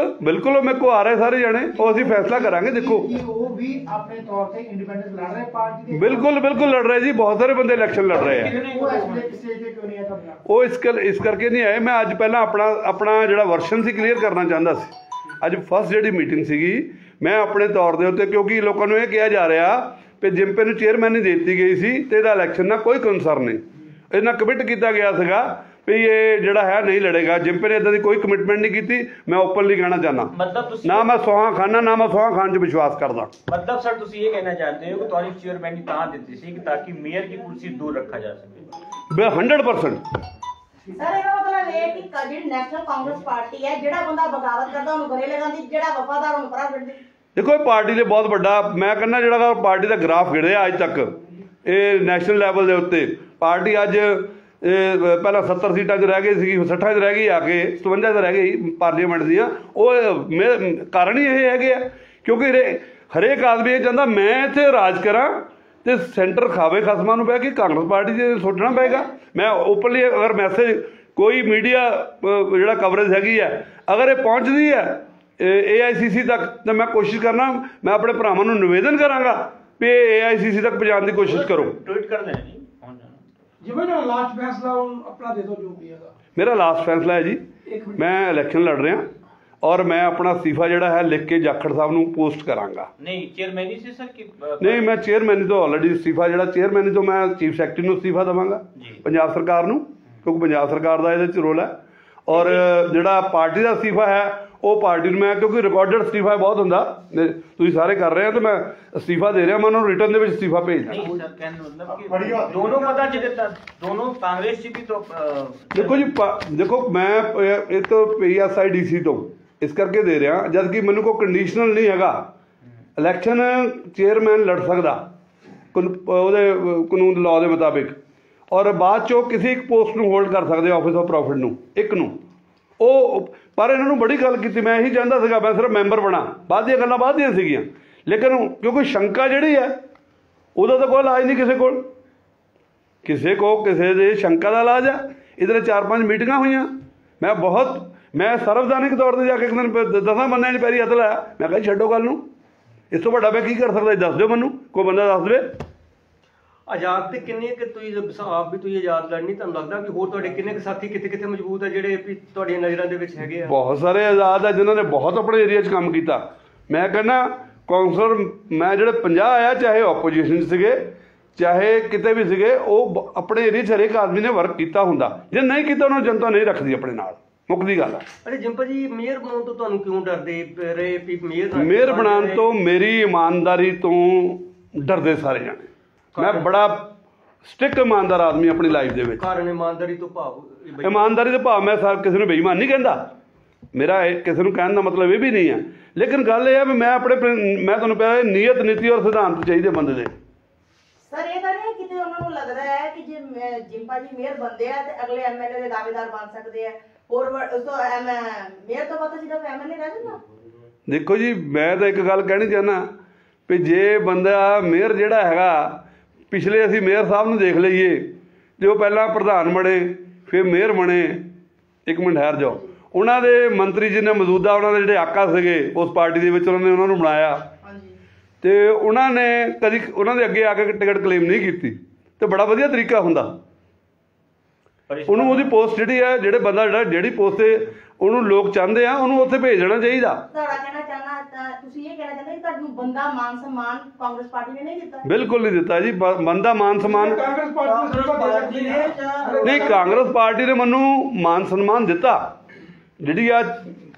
ਉਹ ਮੇਰੇ ਕੋਲ ਆ ਰਹੇ ਸਾਰੇ ਜਾਣੇ, ਉਹ ਅਸੀਂ ਫੈਸਲਾ ਕਰਾਂਗੇ। ਦੇਖੋ
ਉਹ ਵੀ ਆਪਣੇ ਤੌਰ ਤੇ ਇੰਡੀਪੈਂਡੈਂਸ ਲੜ ਰਹੇ ਪਾਰਟੀ ਦੇ?
ਬਿਲਕੁਲ ਲੜ ਰਹੇ ਜੀ। ਬਹੁਤ ਸਾਰੇ ਬੰਦੇ ਇਲੈਕਸ਼ਨ ਲੜ ਰਹੇ ਆ।
ਉਹ ਇਸ ਵੇਲੇ ਕਿਸੇ ਤੇ ਕਿਉਂ ਨਹੀਂ ਆ ਤੁਹਾਡਾ?
ਉਹ ਇਸ ਕਰਕੇ ਨਹੀਂ ਆਏ। ਮੈਂ ਅੱਜ ਪਹਿਲਾਂ ਆਪਣਾ ਜਿਹੜਾ ਵਰਸ਼ਨ ਸੀ ਕਲੀਅਰ ਕਰਨਾ ਚਾਹੁੰਦਾ ਸੀ। ਅੱਜ ਫਸਟ ਜਿਹੜੀ ਮੀਟਿੰਗ ਸੀਗੀ ਮੈਂ ਆਪਣੇ ਤੌਰ ਦੇ ਉੱਤੇ, ਕਿਉਂਕਿ ਲੋਕਾਂ ਨੂੰ ਇਹ ਕਿਹਾ ਜਾ ਰਿਹਾ ਵੀ ਜਿੰਪੇ ਨੂੰ ਚੇਅਰਮੈਨ ਦੇ ਦਿੱਤੀ ਗਈ ਸੀ ਤੇ ਇਹਦਾ ਇਲੈਕਸ਼ਨ ਨਾਲ ਕੋਈ ਕੰਸਰਨ ਨਹੀਂ, ਇਹਨਾਂ ਕਮਿਟ ਕੀਤਾ ਗਿਆ ਸੀਗਾ ਵੀ ਇਹ ਜਿਹੜਾ ਹੈ ਨਹੀਂ ਲੜੇਗਾ। ਜਿੰਪੇ ਨੇ ਇਦਾਂ ਦੀ ਕੋਈ ਕਮਿਟਮੈਂਟ ਨਹੀਂ ਕੀਤੀ। ਮੈਂ ਓਪਨਲੀ ਕਹਿਣਾ ਚਾਹੁੰਦਾ,
मतलब
ਨਾ ਮੈਂ ਸੌਹਾਂ ਖਾਨਾ, ਨਾ ਮੈਂ ਸੌਹਾਂ ਖਾਨ 'ਚ ਵਿਸ਼ਵਾਸ करदा।
मतलब सर तुसी ये कहना चाहते हो कि तुम्हारी चेयरमैन तां देती सी कि ताकि मेयर की कुर्सी दूर रखा जा सके।
100%।
ਸਰ ਇਹਦਾ ਮਤਲਬ ਇਹ ਕਿ ਜਿਹੜੀ ਨੈਸ਼ਨਲ ਕਾਂਗਰਸ ਪਾਰਟੀ ਹੈ, ਜਿਹੜਾ ਬੰਦਾ ਬਗਾਵਤ ਕਰਦਾ ਉਹਨੂੰ ਘਰੇ ਲਗਾਉਂਦੀ, ਜਿਹੜਾ ਵਫਾਦਾਰ ਉਹਨੂੰ ਪਰਾਂ ਫਿਰਦੀ।
ਦੇਖੋ ਇਹ ਪਾਰਟੀ ਦੇ ਬਹੁਤ ਵੱਡਾ, ਮੈਂ ਕਹਿੰਦਾ ਜਿਹੜਾ ਪਾਰਟੀ ਦਾ ਗ੍ਰਾਫ ਗਿੜਿਆ ਅੱਜ ਤੱਕ ਇਹ ਨੈਸ਼ਨਲ ਲੈਵਲ ਦੇ ਉੱਤੇ ਪਾਰਟੀ ਅੱਜ ਪਹਿਲਾਂ 70 ਸੀਟਾਂ 'ਚ ਰਹਿ ਗਈ ਸੀਗੀ, 60 'ਚ ਰਹਿ ਗਈ, ਆ ਕੇ 57 'ਚ ਰਹਿ ਗਈ ਪਾਰਲੀਮੈਂਟ ਦੀਆਂ। ਉਹ ਕਾਰਨ ਹੀ ਇਹ ਹੈਗੇ ਆ ਕਿਉਂਕਿ ਹਰੇਕ ਆਦਮੀ ਇਹ ਚਾਹੁੰਦਾ ਮੈਂ ਇੱਥੇ ਰਾਜ ਕਰਾਂ ਤੇ ਸੈਂਟਰ ਖਾਵੇ ਖਸਮਾਂ ਨੂੰ ਬਹਿ ਕੇ ਕਾਂਗਰਸ ਪਾਰਟੀ 'ਚ ਸੁੱਟਣਾ ਪਏਗਾ। ਮੈਂ ਓਪਨਲੀ ਅਗਰ ਮੈਸੇਜ ਕੋਈ ਮੀਡੀਆ ਜਿਹੜਾ ਕਵਰੇਜ ਹੈਗੀ ਹੈ ਅਗਰ ਇਹ ਪਹੁੰਚਦੀ ਹੈ AICC ਤੱਕ ਤਾਂ ਮੈਂ ਕੋਸ਼ਿਸ਼ ਕਰਨਾ, ਮੈਂ ਆਪਣੇ ਭਰਾਵਾਂ ਨੂੰ ਨਿਵੇਦਨ ਕਰਾਂਗਾ ਵੀ AICC ਤੱਕ ਪਹੁੰਚਾਉਣ ਦੀ ਕੋਸ਼ਿਸ਼ ਕਰੋ।
ट्वीट कर देना जी।
ਜਿਵੇਂ ਨਾ ਲਾਸਟ ਫੈਸਲਾ ਆਪਣਾ ਦੇ ਦਿਓ ਜੋ ਵੀ ਹੈਗਾ।
ਮੇਰਾ ਲਾਸਟ ਫੈਸਲਾ ਹੈ ਜੀ, ਮੈਂ ਇਲੈਕਸ਼ਨ ਲੜ ਰਿਹਾ ਔਰ ਮੈਂ ਆਪਣਾ ਅਸਤੀਫਾ ਜਿਹੜਾ ਹੈ ਲਿਖ ਕੇ ਜਾਖੜ ਸਾਹਿਬ ਨੂੰ ਪੋਸਟ ਕਰਾਂਗਾ।
नहीं चेयरमैन से सर की
ਨਹੀਂ, ਮੈਂ ਚੇਅਰਮੈਨ ਤੋਂ ਆਲਰੇਡੀ ਅਸਤੀਫਾ ਜਿਹੜਾ ਚੇਅਰਮੈਨ ਤੋਂ ਮੈਂ ਚੀਫ ਸੈਕਟਰੀ ਨੂੰ ਅਸਤੀਫਾ ਦੇਵਾਂਗਾ ਪੰਜਾਬ ਸਰਕਾਰ ਨੂੰ, ਕਿਉਂਕਿ ਪੰਜਾਬ ਸਰਕਾਰ ਦਾ ਇਹਦੇ 'ਚ ਰੋਲ ਹੈ। ਔਰ ਜਿਹੜਾ ਪਾਰਟੀ ਦਾ ਅਸਤੀਫਾ ਹੈ ਉਹ ਪਾਰਟੀ ਨੂੰ ਮੈਂ, ਕਿਉਂਕਿ ਰਿਕਾਰਡਡ ਅਸਤੀਫਾ ਬਹੁਤ ਹੁੰਦਾ, ਤੁਸੀਂ ਸਾਰੇ ਕਰ ਰਹੇ ਹੋ ਤੇ ਮੈਂ ਅਸਤੀਫਾ ਦੇ ਰਿਹਾ, ਮੈਂ ਉਹਨਾਂ ਨੂੰ ਰਿਟਰਨ ਦੇ ਵਿੱਚ ਅਸਤੀਫਾ ਭੇਜ ਦਾਂ।
नहीं सर कहने मतलब कि दोनों पता चले दोनों कांग्रेस से भी तो
ਦੇਖੋ ਜੀ ਦੇਖੋ ਮੈਂ ਇਹ ਤੋਂ PSIDC ਤੋਂ ਇਸ ਕਰਕੇ ਦੇ ਰਿਹਾ ਜਦ ਕਿ ਮੈਨੂੰ ਕੋਈ ਕੰਡੀਸ਼ਨਲ ਨਹੀਂ ਹੈਗਾ। ਇਲੈਕਸ਼ਨ ਚੇਅਰਮੈਨ ਲੜ ਸਕਦਾ ਉਹਦੇ ਕਾਨੂੰਨ ਲਾਅ ਦੇ ਮੁਤਾਬਿਕ, ਔਰ ਬਾਅਦ 'ਚੋਂ ਕਿਸੇ ਇੱਕ ਪੋਸਟ ਨੂੰ ਹੋਲਡ ਕਰ ਸਕਦੇ ਆਫਿਸ ਆਫ ਪ੍ਰੋਫਿਟ ਨੂੰ, ਇੱਕ ਨੂੰ। ਉਹ ਪਰ ਇਹਨਾਂ ਨੂੰ ਬੜੀ ਗੱਲ ਕੀਤੀ, ਮੈਂ ਇਹੀ ਚਾਹੁੰਦਾ ਸੀਗਾ ਮੈਂ ਸਿਰਫ ਮੈਂਬਰ ਬਣਾ, ਬਾਅਦ ਦੀਆਂ ਗੱਲਾਂ ਬਾਅਦ ਦੀਆਂ ਸੀਗੀਆਂ। ਲੇਕਿਨ ਕਿਉਂਕਿ ਸ਼ੰਕਾ ਜਿਹੜੀ ਹੈ ਉਹਦਾ ਤਾਂ ਕੋਈ ਇਲਾਜ ਨਹੀਂ ਕਿਸੇ ਕੋਲ, ਕਿਸੇ ਦੇ ਸ਼ੰਕਾ ਦਾ ਇਲਾਜ ਆ। ਇੱਧਰ 4-5 ਮੀਟਿੰਗਾਂ ਹੋਈਆਂ, ਮੈਂ ਸਰਵਦਾਨਿਕ ਤੌਰ 'ਤੇ ਜਾ ਕੇ ਇੱਕ ਦਿਨ 10 ਬੰਦਿਆਂ 'ਚ ਪੈਰੀ ਹੱਥ ਲਾਇਆ, ਮੈਂ ਕਿਹਾ ਛੱਡੋ ਗੱਲ ਨੂੰ, ਇਸ ਤੋਂ ਵੱਡਾ ਮੈਂ ਕੀ ਕਰ ਸਕਦਾ, ਦੱਸ ਦਿਓ ਮੈਨੂੰ, ਕੋਈ ਬੰਦਾ ਦੱਸ ਦੇਵੇ।
ਆਜ਼ਾਦ ਤੇ ਕਿੰਨੇ ਕਿ ਤੁਸੀਂ ਆਪ ਵੀ ਤੁਸੀਂ ਆਜ਼ਾਦ ਲੜਨੀ, ਤੁਹਾਨੂੰ ਲੱਗਦਾ ਵੀ ਹੋਰ ਤੁਹਾਡੇ ਕਿੰਨੇ ਕੁ ਸਾਥੀ ਕਿੱਥੇ ਮਜ਼ਬੂਤ ਆ ਜਿਹੜੇ ਵੀ ਤੁਹਾਡੀਆਂ ਨਜ਼ਰਾਂ ਦੇ ਵਿੱਚ ਹੈਗੇ ਆ?
ਬਹੁਤ ਸਾਰੇ ਆਜ਼ਾਦ ਆ ਜਿਨ੍ਹਾਂ ਨੇ ਬਹੁਤ ਆਪਣੇ ਏਰੀਆ 'ਚ ਕੰਮ ਕੀਤਾ। ਮੈਂ ਕਹਿੰਦਾ ਕੌਂਸਲਰ ਮੈਂ ਜਿਹੜੇ 50 ਆਇਆ, ਚਾਹੇ ਆਪੋਜੀਸ਼ਨ 'ਚ ਸੀਗੇ ਚਾਹੇ ਕਿਤੇ ਵੀ ਸੀਗੇ, ਉਹ ਆਪਣੇ ਏਰੀਆ 'ਚ ਹਰੇਕ ਆਦਮੀ ਨੇ ਵਰਕ ਕੀਤਾ ਹੁੰਦਾ। ਜੇ ਨਹੀਂ ਕੀਤਾ ਉਹਨਾਂ ਨੂੰ ਜਨਤਾ ਨਹੀਂ ਰੱਖਦੀ ਆਪਣੇ ਨਾਲ, ਮੁੱਕਦੀ ਗੱਲ ਆ।
ਅਰੇ ਜਿੰਪਾ ਜੀ, ਮੇਅਰ ਬਣਾਉਣ ਤੋਂ ਤੁਹਾਨੂੰ ਕਿਉਂ ਡਰਦੇ ਰਹੇ ਵੀ
ਮੇਅਰ ਬਣਾਉਣ ਤੋਂ ਮੇਰੀ ਇਮਾਨਦਾਰੀ ਤੋਂ ਡਰਦੇ ਸਾਰੇ ਜਾਣੇ। ਮੈਂ ਬੜਾ ਸਟਿਕ ਇਮਾਨਦਾਰ ਆਦਮੀ ਆਪਣੀ ਲਾਈਫ ਦੇ ਵਿੱਚ।
ਕਾਰਨ ਇਮਾਨਦਾਰੀ ਤੋਂ ਭਾਵ?
ਇਮਾਨਦਾਰੀ ਦੇ ਭਾਵ ਮੈਂ ਕਿਸੇ ਨੂੰ ਬੇਈਮਾਨ ਨਹੀਂ ਕਹਿੰਦਾ, ਮੇਰਾ ਕਿਸੇ ਨੂੰ ਕਹਿਣ ਦਾ ਮਤਲਬ ਇਹ ਵੀ ਨਹੀਂ ਹੈ। ਲੇਕਿਨ ਗੱਲ ਇਹ ਹੈ ਵੀ ਮੈਂ ਤੁਹਾਨੂੰ ਪਿਆ ਨੀਅਤ, ਨੀਤੀ ਔਰ ਸਿਧਾਂਤ ਚਾਹੀਦੇ ਬੰਦੇ ਦੇ।
ਸਰ ਇਹ ਤਾਂ ਨਹੀਂ ਕਿਤੇ ਉਹਨਾਂ ਨੂੰ ਲੱਗਦਾ ਹੈ ਕਿ ਜੇ ਜਿੰਪਾ ਜੀ ਮੇਅਰ ਬੰਦੇ ਆ ਤੇ ਅਗਲੇ MLA ਦੇ ਦਾਅਵੇਦਾਰ ਬਣ ਸਕਦੇ ਆ, ਹੋਰ ਉਸ ਤੋਂ ਮੇਅਰ ਤੋਂ ਪਤਾ ਸਿਰਫ MLA ਰਹਿ ਜਾਂਦਾ।
ਦੇਖੋ ਜੀ, ਮੈਂ ਤਾਂ ਇੱਕ ਗੱਲ ਕਹਿਣੀ ਚਾਹੁੰਦਾ ਵੀ ਜੇ ਬੰਦਾ ਮੇਅਰ ਜਿਹੜਾ ਹੈਗਾ, ਪਿਛਲੇ ਅਸੀਂ ਮੇਅਰ ਸਾਹਿਬ ਨੂੰ ਦੇਖ ਲਈਏ, ਜੋ ਪਹਿਲਾਂ ਪ੍ਰਧਾਨ ਬਣੇ ਫਿਰ ਮੇਅਰ ਬਣੇ, ਇੱਕ ਮਿੰਟ ਠਹਿਰ ਜਾਓ, ਉਹਨਾਂ ਦੇ ਮੰਤਰੀ ਜਿਹਨੇ ਮੌਜੂਦਾ ਉਹਨਾਂ ਦੇ ਜਿਹੜੇ ਆਕਾ ਸੀਗੇ ਉਸ ਪਾਰਟੀ ਦੇ ਵਿੱਚ, ਉਹਨਾਂ ਨੂੰ ਬਣਾਇਆ ਤੇ ਉਹਨਾਂ ਨੇ ਕਦੀ ਉਹਨਾਂ ਦੇ ਅੱਗੇ ਆ ਕੇ ਟਿਕਟ ਕਲੇਮ ਨਹੀਂ ਕੀਤੀ, ਤੇ ਬੜਾ ਵਧੀਆ ਤਰੀਕਾ ਹੁੰਦਾ ਉਹਨੂੰ, ਉਹਦੀ ਪੋਸਟ ਜਿਹੜੀ ਹੈ ਜਿਹੜੀ ਪੋਸਟ ਤੇ ਉਹਨੂੰ ਲੋਕ ਚਾਹੁੰਦੇ ਆ ਉਹਨੂੰ ਉੱਥੇ ਭੇਜ ਦੇਣਾ ਚਾਹੀਦਾ।
ਤੁਹਾਡਾ ਕਹਿਣਾ ਚਾਹਨਾ ਤੁਸੀਂ ਇਹ ਕਹਿਣਾ ਚਾਹੁੰਦੇ ਕਿ ਤੁਹਾਨੂੰ ਬੰਦਾ ਮਾਨ ਸਨਮਾਨ ਕਾਂਗਰਸ ਪਾਰਟੀ ਨੇ ਨਹੀਂ ਦਿੱਤਾ?
ਬਿਲਕੁਲ ਨਹੀਂ ਦਿੱਤਾ ਜੀ, ਬੰਦਾ ਮਾਨ ਸਨਮਾਨ
ਕਾਂਗਰਸ ਪਾਰਟੀ ਨੇ
ਨਹੀਂ, ਕਾਂਗਰਸ ਪਾਰਟੀ ਨੇ ਮੈਨੂੰ ਮਾਨ ਸਨਮਾਨ ਦਿੱਤਾ। ਜਿਹੜੀ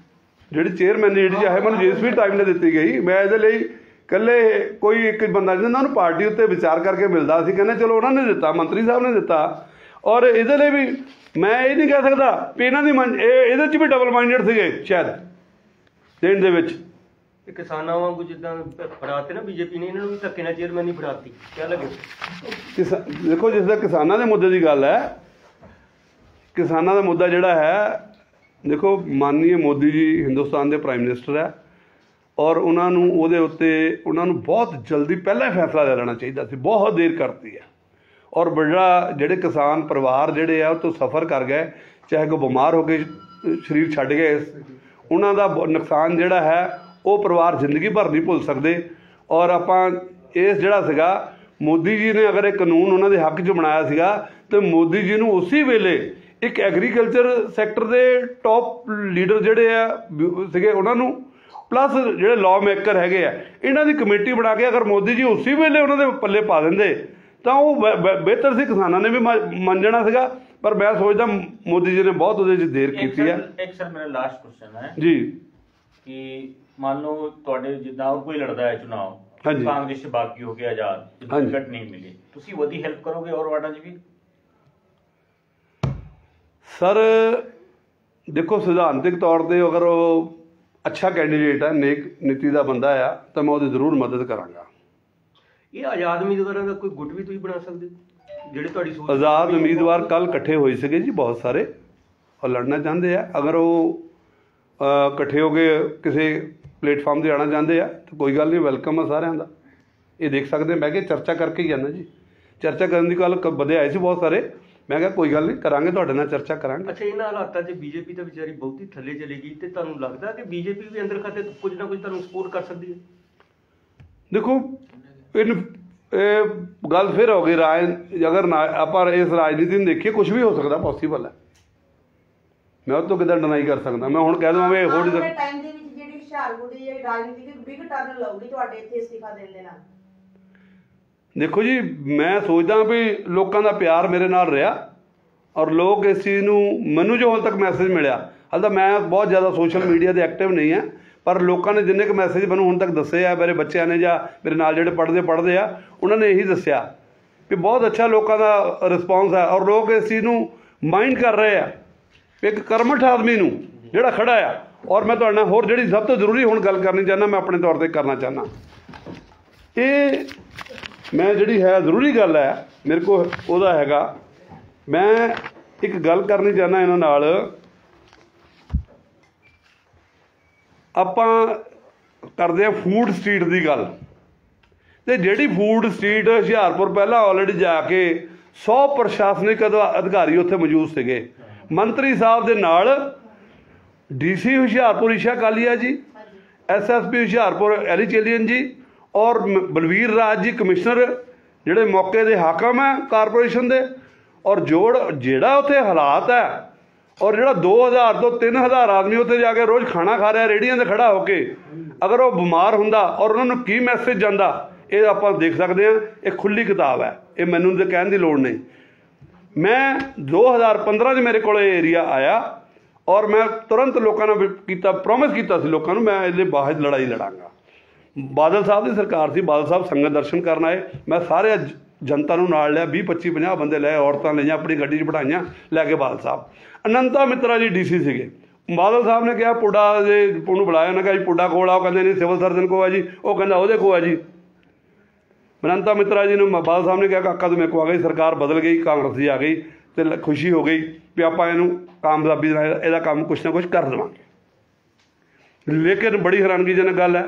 ਚੇਅਰਮੈਨ ਜਿਹੜੀ ਚਾਹੇ ਮੈਨੂੰ ਜਿਸ ਵੀ ਟਾਈਮ ਨੇ ਦਿੱਤੀ ਗਈ, ਮੈਂ ਇਹਦੇ ਲਈ ਇਕੱਲੇ ਕੋਈ ਇੱਕ ਬੰਦਾ ਜਿਹਨਾਂ ਉਹਨੂੰ ਪਾਰਟੀ ਉੱਤੇ ਵਿਚਾਰ ਕਰਕੇ ਮਿਲਦਾ ਸੀ, ਕਹਿੰਦੇ ਚਲੋ ਉਹਨਾਂ ਨੇ ਦਿੱਤਾ, ਮੰਤਰੀ ਸਾਹਿਬ ਨੇ ਦਿੱਤਾ। ਔਰ ਇਹਦੇ ਲਈ ਵੀ ਮੈਂ ਇਹ ਨਹੀਂ ਕਹਿ ਸਕਦਾ ਵੀ ਇਹਨਾਂ ਦੀ ਇਹਦੇ 'ਚ ਵੀ ਡਬਲ ਮਾਈਂਡਡ ਸੀਗੇ ਸ਼ਾਇਦ ਦੇਣ ਦੇ ਵਿੱਚ।
ਕਿਸਾਨਾਂ ਵਾਂਗੂ ਜਿੱਦਾਂ ਫੜਾਤੇ ਨਾ ਬੀਜੇਪੀ ਨੇ, ਇਹਨਾਂ ਨੂੰ ਵੀ ਧੱਕੇ ਨਾਲ ਚੇਅਰਮੈਨ ਨਹੀਂ ਫੜਾਤੀ, ਕਿਆ ਲੱਗੇ?
ਦੇਖੋ, ਜਿਸ ਦਾ ਕਿਸਾਨਾਂ ਦੇ ਮੁੱਦੇ ਦੀ ਗੱਲ ਹੈ, ਕਿਸਾਨਾਂ ਦਾ ਮੁੱਦਾ ਜਿਹੜਾ ਹੈ, ਦੇਖੋ ਮਾਨਨੀय ਮੋਦੀ ਜੀ ਹਿੰਦੁਸਤਾਨ ਦੇ ਪ੍ਰਾਈਮ ਮਿਨਿਸਟਰ ਹੈ ਔਰ ਉਹਨਾਂ ਨੂੰ ਉਹਦੇ ਉੱਤੇ ਉਹਨਾਂ ਨੂੰ ਬਹੁਤ ਜਲਦੀ ਪਹਿਲਾਂ ਹੀ ਫੈਸਲਾ ਲੈ ਲੈਣਾ ਚਾਹੀਦਾ ਸੀ, ਬਹੁਤ ਦੇਰ ਕਰਤੀ ਹੈ। ਔਰ ਜਿਹੜੇ ਕਿਸਾਨ ਪਰਿਵਾਰ ਜਿਹੜੇ ਆ ਉਹ ਤੋਂ ਸਫਰ ਕਰ ਗਏ, ਚਾਹੇ ਕੋਈ ਬਿਮਾਰ ਹੋ ਕੇ ਸਰੀਰ ਛੱਡ ਗਏ, ਉਹਨਾਂ ਦਾ ਨੁਕਸਾਨ ਜਿਹੜਾ ਹੈ ਉਹ ਪਰਿਵਾਰ ਜ਼ਿੰਦਗੀ ਭਰ ਨਹੀਂ ਭੁੱਲ ਸਕਦੇ। ਔਰ ਆਪਾਂ ਇਸ ਜਿਹੜਾ ਸੀਗਾ ਮੋਦੀ ਜੀ ਨੇ ਅਗਰ ਇਹ ਕਾਨੂੰਨ ਉਹਨਾਂ ਦੇ ਹੱਕ 'ਚ ਬਣਾਇਆ ਸੀਗਾ ਤੇ ਮੋਦੀ ਜੀ ਨੂੰ ਉਸੇ ਵੇਲੇ ਇੱਕ ਐਗਰੀਕਲਚਰ ਸੈਕਟਰ ਦੇ ਟੌਪ ਲੀਡਰ ਜਿਹੜੇ ਆ ਸੀਗੇ ਉਹਨਾਂ ਨੂੰ ਪਲੱਸ ਜਿਹੜੇ ਲਾਅ ਮੇਕਰ ਹੈਗੇ ਆ, ਇਹਨਾਂ ਦੀ ਕਮੇਟੀ ਬਣਾ ਕੇ ਅਗਰ ਮੋਦੀ ਜੀ ਉਸੇ ਵੇਲੇ ਉਹਨਾਂ ਦੇ ਪੱਲੇ ਪਾ ਦਿੰਦੇ ਤਾਂ ਉਹ ਬਿਹਤਰ ਸੀ, ਕਿਸਾਨਾਂ ਨੇ ਵੀ ਮੰਨ ਜਾਣਾ ਸੀਗਾ। ਪਰ ਮੈਂ ਸੋਚਦਾ ਮੋਦੀ ਜੀ ਨੇ ਬਹੁਤ ਉਹਦੇ 'ਚ ਦੇਰ ਕੀਤੀ ਹੈ।
ਇੱਕ ਸਰ ਮੇਰਾ ਲਾਸਟ ਕੁਐਸਚਨ ਹੈ
ਜੀ
ਕਿ ਮੰਨ ਲਓ ਤੁਹਾਡੇ ਜਿੱਦਾਂ ਹੋਰ ਕੋਈ ਲੜਦਾ ਹੈ ਚੁਣਾਵ,
ਹਾਂਜੀ।
ਕਾਂਗਰਸ 'ਚ ਬਾਗੀ ਹੋ ਕੇ ਆਜ਼ਾਦ,
ਹਾਂਜੀ।
ਟਿਕਟ ਨਹੀਂ ਮਿਲੀ, ਤੁਸੀਂ ਉਹਦੀ ਹੈਲਪ ਕਰੋਗੇ ਹੋਰ ਵਾਰਡਾਂ 'ਚ ਵੀ?
ਸਰ ਦੇਖੋ, ਸਿਧਾਂਤਕ ਤੌਰ 'ਤੇ ਅਗਰ ਉਹ ਅੱਛਾ ਕੈਂਡੀਡੇਟ ਹੈ, ਨੇਕ ਨੀਤੀ ਦਾ ਬੰਦਾ ਆ, ਤਾਂ ਮੈਂ ਉਹਦੀ ਜ਼ਰੂਰ ਮਦਦ ਕਰਾਂਗਾ।
ਇਹ ਆਜ਼ਾਦ ਉਮੀਦਵਾਰਾਂ ਦਾ ਕੋਈ ਗੁੱਟ ਵੀ ਤੁਸੀਂ ਬਣਾ ਸਕਦੇ ਹੋ ਜਿਹੜੇ ਤੁਹਾਡੀ ਸੋਚ?
ਆਜ਼ਾਦ ਉਮੀਦਵਾਰ ਕੱਲ ਇਕੱਠੇ ਹੋਏ ਸੀਗੇ ਜੀ ਬਹੁਤ ਸਾਰੇ, ਉਹ ਲੜਨਾ ਚਾਹੁੰਦੇ ਆ। ਅਗਰ ਉਹ ਇਕੱਠੇ ਹੋ ਕੇ ਕਿਸੇ ਪਲੇਟਫਾਰਮ 'ਤੇ ਆਉਣਾ ਚਾਹੁੰਦੇ ਆ ਤਾਂ ਕੋਈ ਗੱਲ ਨਹੀਂ, ਵੈਲਕਮ ਆ ਸਾਰਿਆਂ ਦਾ। ਇਹ ਦੇਖ ਸਕਦੇ, ਮੈਂ ਕਿਹਾ ਚਰਚਾ ਕਰਕੇ ਹੀ ਆਉਣਾ ਜੀ। ਚਰਚਾ ਕਰਨ ਦੀ ਗੱਲ ਵਧੇ ਆਏ ਸੀ ਬਹੁਤ ਸਾਰੇ, ਮੈਂ ਕਿਹਾ ਕੋਈ ਗੱਲ ਨਹੀਂ, ਕਰਾਂਗੇ ਤੁਹਾਡੇ ਨਾਲ ਚਰਚਾ ਕਰਾਂਗੇ।
ਅੱਛਾ, ਇਹਨਾਂ ਹਾਲਾਤਾਂ 'ਚ ਬੀਜੇਪੀ ਤਾਂ ਵਿਚਾਰੀ ਬਹੁਤੀ ਥੱਲੇ ਚਲੀ ਗਈ, ਤੇ ਤੁਹਾਨੂੰ ਲੱਗਦਾ ਕਿ ਬੀਜੇਪੀ ਵੀ ਅੰਦਰ ਖਾਤੇ ਕੁਝ ਨਾ ਕੁਝ ਤੁਹਾਨੂੰ ਸਪੋਰਟ ਕਰ ਸਕਦੀ ਹੈ?
ਦੇਖੋ, ਇਹ ਗੱਲ ਫਿਰ ਹੋ ਗਈ ਅਗਰ ਨਾ ਆਪਾਂ ਇਸ ਰਾਜਨੀਤੀ ਨੂੰ ਦੇਖੀਏ, ਕੁਝ ਵੀ ਹੋ ਸਕਦਾ, ਪੋਸੀਬਲ ਹੈ। ਮੈਂ ਉਹ ਤੋਂ ਕਿੱਦਾਂ ਡਿਨਾਈ ਕਰ ਸਕਦਾ? ਮੈਂ ਹੁਣ ਕਹਿ ਦਵਾਂ ਵੀ ਹੋਰ
ਟਾਈਮ ਦੇ ਵਿੱਚ ਜਿਹੜੀ ਹੁਸ਼ਿਆਰਪੁਰ ਦੀ ਜਿਹੜੀ ਰਾਜਨੀਤੀ ਦੀ ਬਿਗ ਟਰਨ ਲਾਉਗੀ ਤੁਹਾਡੇ ਇੱਥੇ ਅਸਤੀਫਾ ਦੇਣ ਦੇ ਨਾਲ।
ਦੇਖੋ ਜੀ, ਮੈਂ ਸੋਚਦਾ ਵੀ ਲੋਕਾਂ ਦਾ ਪਿਆਰ ਮੇਰੇ ਨਾਲ ਰਿਹਾ, ਔਰ ਲੋਕ ਇਸ ਚੀਜ਼ ਨੂੰ, ਮੈਨੂੰ ਜੋ ਹਾਲੇ ਤੱਕ ਮੈਸੇਜ ਮਿਲਿਆ, ਹਾਲੇ ਤਾਂ ਮੈਂ ਬਹੁਤ ਜ਼ਿਆਦਾ ਸੋਸ਼ਲ ਮੀਡੀਆ 'ਤੇ ਐਕਟਿਵ ਨਹੀਂ ਹੈ, ਪਰ ਲੋਕਾਂ ਨੇ ਜਿੰਨੇ ਕੁ ਮੈਸੇਜ ਮੈਨੂੰ ਹੁਣ ਤੱਕ ਦੱਸੇ ਆ, ਮੇਰੇ ਬੱਚਿਆਂ ਨੇ ਜਾਂ ਮੇਰੇ ਨਾਲ ਜਿਹੜੇ ਪੜ੍ਹਦੇ ਆ, ਉਹਨਾਂ ਨੇ ਇਹੀ ਦੱਸਿਆ ਕਿ ਬਹੁਤ ਅੱਛਾ ਲੋਕਾਂ ਦਾ ਰਿਸਪੌਂਸ ਹੈ, ਔਰ ਲੋਕ ਇਸ ਚੀਜ਼ ਨੂੰ ਮਾਈਂਡ ਕਰ ਰਹੇ ਆ। ਇੱਕ ਕਰਮਠ ਆਦਮੀ ਨੂੰ ਜਿਹੜਾ ਖੜਾ ਆ। ਔਰ ਮੈਂ ਤੁਹਾਡੇ ਨਾਲ ਹੋਰ ਜਿਹੜੀ ਸਭ ਤੋਂ ਜ਼ਰੂਰੀ ਹੁਣ ਗੱਲ ਕਰਨੀ ਚਾਹੁੰਦਾ, ਮੈਂ ਆਪਣੇ ਤੌਰ 'ਤੇ ਕਰਨਾ ਚਾਹੁੰਦਾ, ਇਹ ਮੈਂ ਜਿਹੜੀ ਹੈ ਜ਼ਰੂਰੀ ਗੱਲ ਹੈ ਮੇਰੇ ਕੋਲ ਉਹਦਾ ਹੈਗਾ, ਮੈਂ ਇੱਕ ਗੱਲ ਕਰਨੀ ਚਾਹੁੰਦਾ ਇਹਨਾਂ ਨਾਲ। ਆਪਾਂ ਕਰਦੇ ਹਾਂ ਫੂਡ ਸਟਰੀਟ ਦੀ ਗੱਲ, ਅਤੇ ਜਿਹੜੀ ਫੂਡ ਸਟਰੀਟ ਹੁਸ਼ਿਆਰਪੁਰ ਪਹਿਲਾਂ ਆਲਰੇਡੀ ਜਾ ਕੇ 100 ਪ੍ਰਸ਼ਾਸਨਿਕ ਅਧਿਕਾਰੀ ਉੱਥੇ ਮੌਜੂਦ ਸੀਗੇ। ਮੰਤਰੀ ਸਾਹਿਬ ਦੇ ਨਾਲ DC ਹੁਸ਼ਿਆਰਪੁਰ ਈਸ਼ਾ ਕਾਲੀਆ ਜੀ, SSP ਹੁਸ਼ਿਆਰਪੁਰ ਐਲੀ ਚੇਲੀਅਨ ਜੀ, ਔਰ ਬਲਵੀਰ ਰਾਜ ਜੀ ਕਮਿਸ਼ਨਰ, ਜਿਹੜੇ ਮੌਕੇ ਦੇ ਹਾਕਮ ਹੈ ਕਾਰਪੋਰੇਸ਼ਨ ਦੇ। ਔਰ ਜਿਹੜਾ ਉੱਥੇ ਹਾਲਾਤ ਹੈ, ਔਰ ਜਿਹੜਾ 2000 ਤੋਂ 3000 ਆਦਮੀ ਉੱਥੇ ਜਾ ਕੇ ਰੋਜ਼ ਖਾਣਾ ਖਾ ਰਿਹਾ ਰੇਹੜੀਆਂ 'ਤੇ ਖੜਾ ਹੋ ਕੇ, ਅਗਰ ਉਹ ਬਿਮਾਰ ਹੁੰਦਾ ਔਰ ਉਹਨਾਂ ਨੂੰ ਕੀ ਮੈਸੇਜ ਜਾਂਦਾ, ਇਹ ਆਪਾਂ ਦੇਖ ਸਕਦੇ ਹਾਂ। ਇਹ ਖੁੱਲ੍ਹੀ ਕਿਤਾਬ ਹੈ, ਇਹ ਮੈਨੂੰ ਤਾਂ ਕਹਿਣ ਦੀ ਲੋੜ ਨਹੀਂ। ਮੈਂ 2015 'ਚ ਮੇਰੇ ਕੋਲ ਇਹ ਏਰੀਆ ਆਇਆ, ਔਰ ਮੈਂ ਤੁਰੰਤ ਲੋਕਾਂ ਨਾਲ ਪ੍ਰੋਮਿਸ ਕੀਤਾ ਸੀ ਲੋਕਾਂ ਨੂੰ, ਮੈਂ ਇਹਦੇ ਬਾਹਰ ਲੜਾਈ ਲੜਾਂਗਾ। ਬਾਦਲ ਸਾਹਿਬ ਦੀ ਸਰਕਾਰ ਸੀ, ਬਾਦਲ ਸਾਹਿਬ ਸੰਗਤ ਦਰਸ਼ਨ ਕਰਨ ਆਏ, ਮੈਂ ਸਾਰੇ ਜਨਤਾ ਨੂੰ ਨਾਲ ਲਿਆ, 20 25 50 ਬੰਦੇ ਲਏ, ਔਰਤਾਂ ਲਈਆਂ, ਆਪਣੀ ਗੱਡੀ 'ਚ ਬਿਠਾਈਆਂ, ਲੈ ਕੇ ਬਾਦਲ ਸਾਹਿਬ। ਅਨੰਤਾ ਮਿੱਤਰਾ ਜੀ DC ਸੀਗੇ। ਬਾਦਲ ਸਾਹਿਬ ਨੇ ਕਿਹਾ ਪੁੱਡਾ ਦੇ ਉਹਨੂੰ ਬੁਲਾਇਆ, ਉਹਨੇ ਕਿਹਾ ਜੀ ਪੁੱਡਾ ਕੋਲ ਆ, ਉਹ ਕਹਿੰਦੇ ਨਹੀਂ ਸਿਵਲ ਸਰਜਨ ਕੋਲ ਆ ਜੀ, ਉਹ ਕਹਿੰਦਾ ਉਹਦੇ ਕੋਲ ਆ ਜੀ। ਅਨੰਤਾ ਮਿੱਤਰਾ ਜੀ ਨੂੰ ਬਾਦਲ ਸਾਹਿਬ ਨੇ ਕਿਹਾ ਕਾਕਾ ਤੂੰ ਮੇਰੇ ਕੋਲ ਆ ਗਈ, ਸਰਕਾਰ ਬਦਲ ਗਈ, ਕਾਂਗਰਸ ਦੀ ਆ ਗਈ, ਅਤੇ ਖੁਸ਼ੀ ਹੋ ਗਈ ਵੀ ਆਪਾਂ ਇਹਨੂੰ ਕਾਮਯਾਬੀ ਨਾਲ ਇਹਦਾ ਕੰਮ ਕੁਛ ਨਾ ਕੁਛ ਕਰ ਦੇਵਾਂਗੇ। ਲੇਕਿਨ ਬੜੀ ਹੈਰਾਨਗੀਜਨਕ ਗੱਲ ਹੈ,